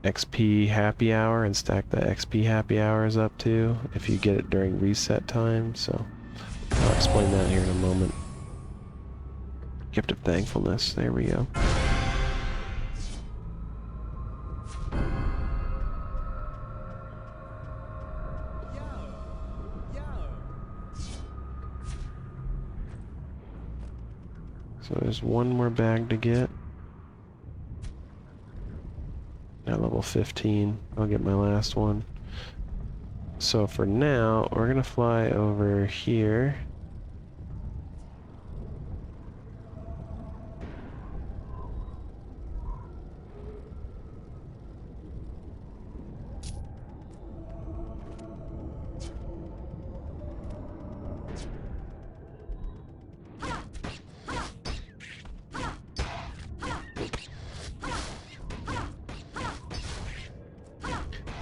XP happy hour and stack the XP happy hours up too if you get it during reset time. So I'll explain that here in a moment. Gift of thankfulness, there we go. So there's one more bag to get. At level 15, I'll get my last one. So for now, we're gonna fly over here.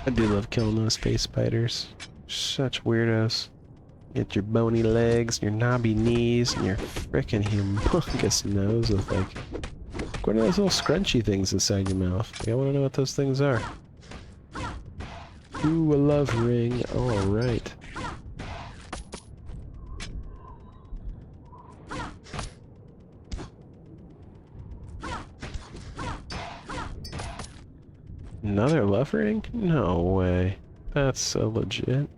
I do love killing those space spiders. Such weirdos. Get your bony legs, your knobby knees, and your frickin' humongous nose with like... What are those little scrunchy things inside your mouth? Like, I want to know what those things are. Ooh, a love ring. Alright. Another love ring? No way. That's so legit.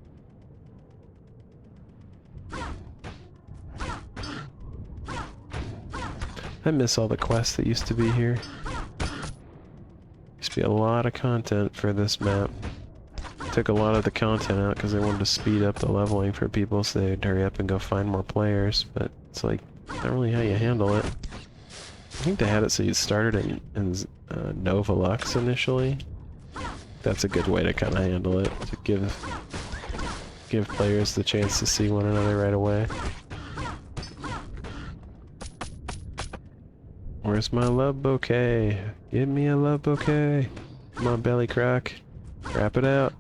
I miss all the quests that used to be here. Used to be a lot of content for this map. Took a lot of the content out because they wanted to speed up the leveling for people so they'd hurry up and go find more players, but it's like, not really how you handle it. I think they had it so you started in Nova Lux initially. That's a good way to kind of handle it, to give players the chance to see one another right away. Where's my love bouquet? Give me a love bouquet. Come on, belly croc. Wrap it out.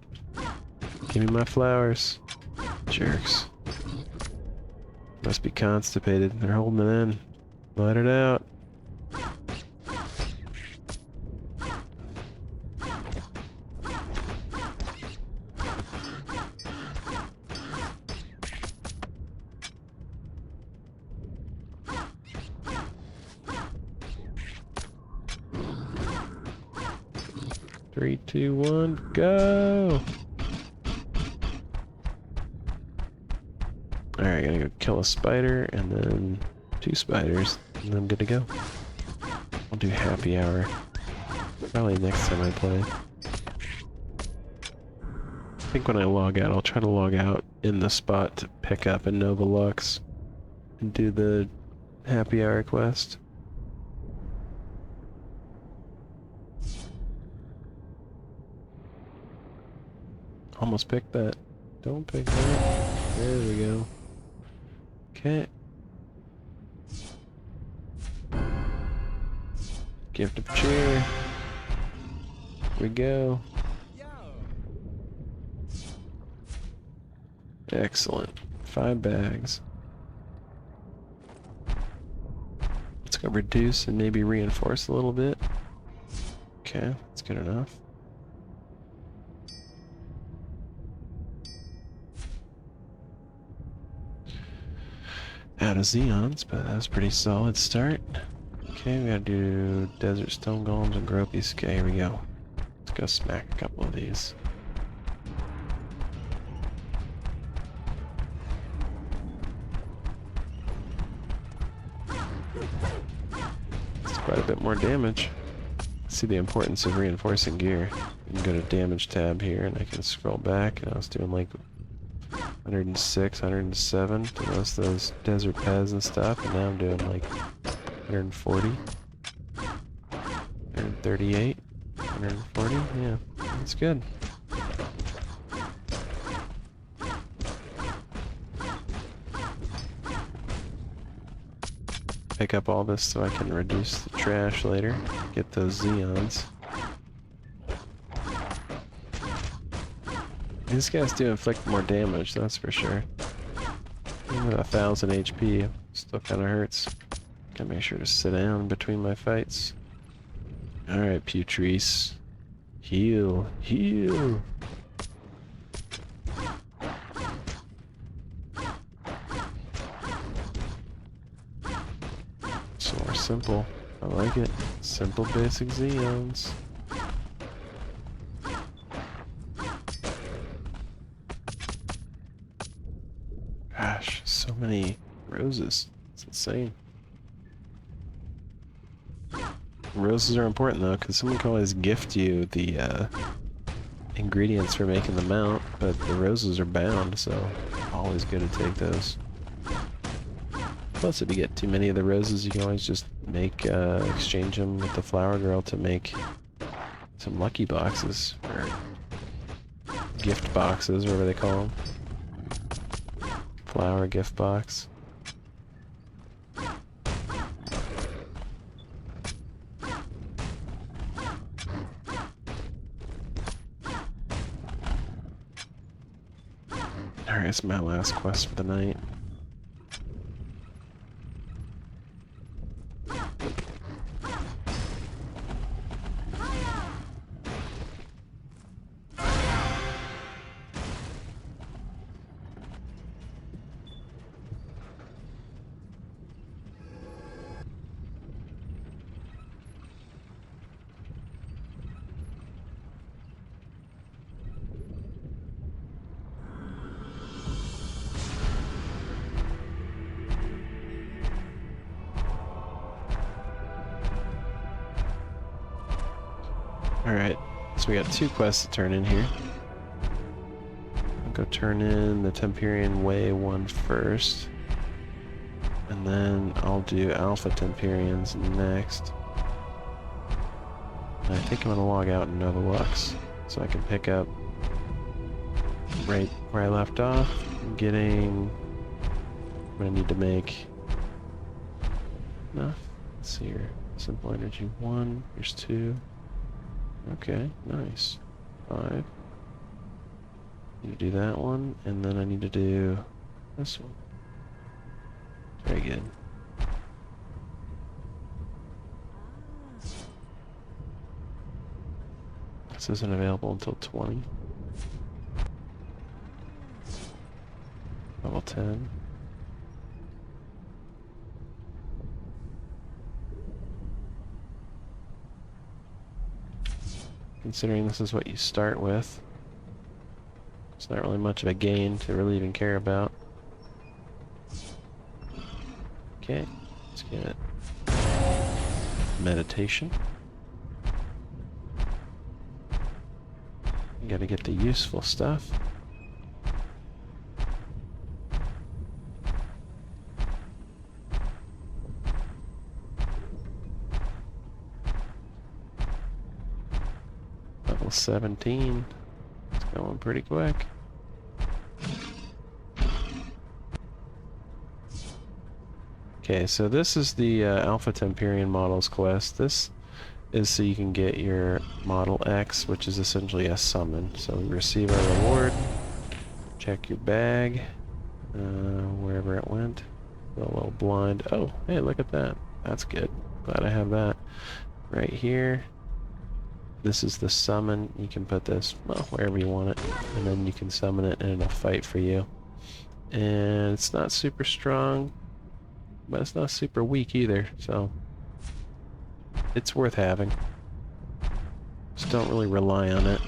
Give me my flowers. Jerks. Must be constipated. They're holding it in. Let it out. 3, 2, 1, go! Alright, gotta go kill a spider, and then 2 spiders, and then I'm good to go. I'll do happy hour. Probably next time I play. I think when I log out, I'll try to log out in the spot to pick up a Nova Lux and do the happy hour quest. Almost picked that. Don't pick that. There we go. Okay. Gift of cheer. Here we go. Excellent. 5 bags. Let's go reduce and maybe reinforce a little bit. Okay, that's good enough. Out of Xeons, but that was a pretty solid start. Okay, we gotta do Desert Stone Golems and Gropies. Okay, here we go. Let's go smack a couple of these. It's quite a bit more damage. See the importance of reinforcing gear. You can go to damage tab here and I can scroll back, and I was doing like 106, 107 to most of those desert pez and stuff, and now I'm doing like 140, 138, 140, yeah, that's good. Pick up all this so I can reduce the trash later, get those Xeons. These guys do inflict more damage, that's for sure. Even at 1000 HP, still kinda hurts. Gotta make sure to sit down between my fights. Alright, Putrice. Heal, heal! It's more simple. I like it. Simple basic Xeons. Gosh, so many roses. It's insane. Roses are important though, because someone can always gift you the ingredients for making the mount, but the roses are bound, so always good to take those. Plus, if you get too many of the roses, you can always just make exchange them with the flower girl to make some lucky boxes, or gift boxes, whatever they call them. Flower gift box. Alright, it's my last quest for the night. Alright, so we got 2 quests to turn in here. I'll go turn in the Temperian Way one first. And then I'll do Alpha Temperians next. And I think I'm going to log out in Nova Lux, so I can pick up right where I left off. I'm getting what I need to make enough. Let's see here. Simple Energy 1, here's 2. Okay, nice. 5. Need to do that one, and then I need to do this one. Very good. This isn't available until 20. Level 10. Considering this is what you start with, it's not really much of a gain to really even care about. Okay, let's get meditation. You gotta get the useful stuff. Level 17. It's going pretty quick. Okay, so this is the Alpha Temperian Models quest. This is so you can get your Model X, which is essentially a summon. So we receive our reward, check your bag, wherever it went. A little blind. Oh, hey, look at that. That's good. Glad I have that. Right here. This is the summon. You can put this, well, wherever you want it. And then you can summon it and it'll fight for you. And it's not super strong, but it's not super weak either, so it's worth having. Just don't really rely on it.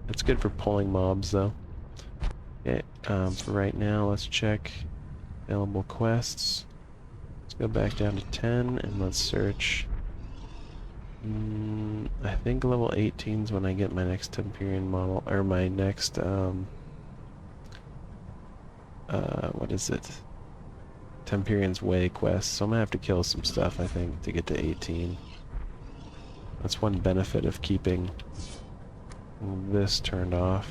It's good for pulling mobs, though. Okay, for right now, let's check available quests. Let's go back down to 10, and let's search. I think level 18 is when I get my next Temperian model, or my next, what is it? Temperian's Way quest. So I'm gonna have to kill some stuff, I think, to get to 18. That's one benefit of keeping this turned off.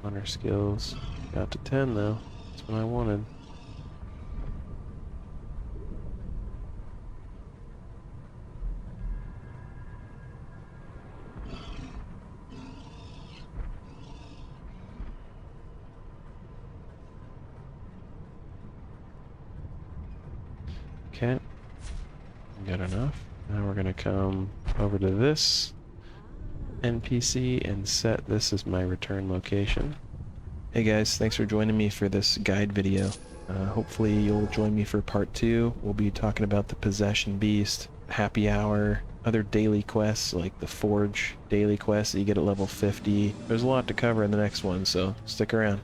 Honor skills. Got to 10 though. That's what I wanted. Okay, good enough. Now we're gonna come over to this NPC and set this as my return location. Hey guys, thanks for joining me for this guide video. Hopefully you'll join me for part 2. We'll be talking about the Possession Beast, Happy Hour, other daily quests like the Forge daily quest that you get at level 50. There's a lot to cover in the next one, so stick around.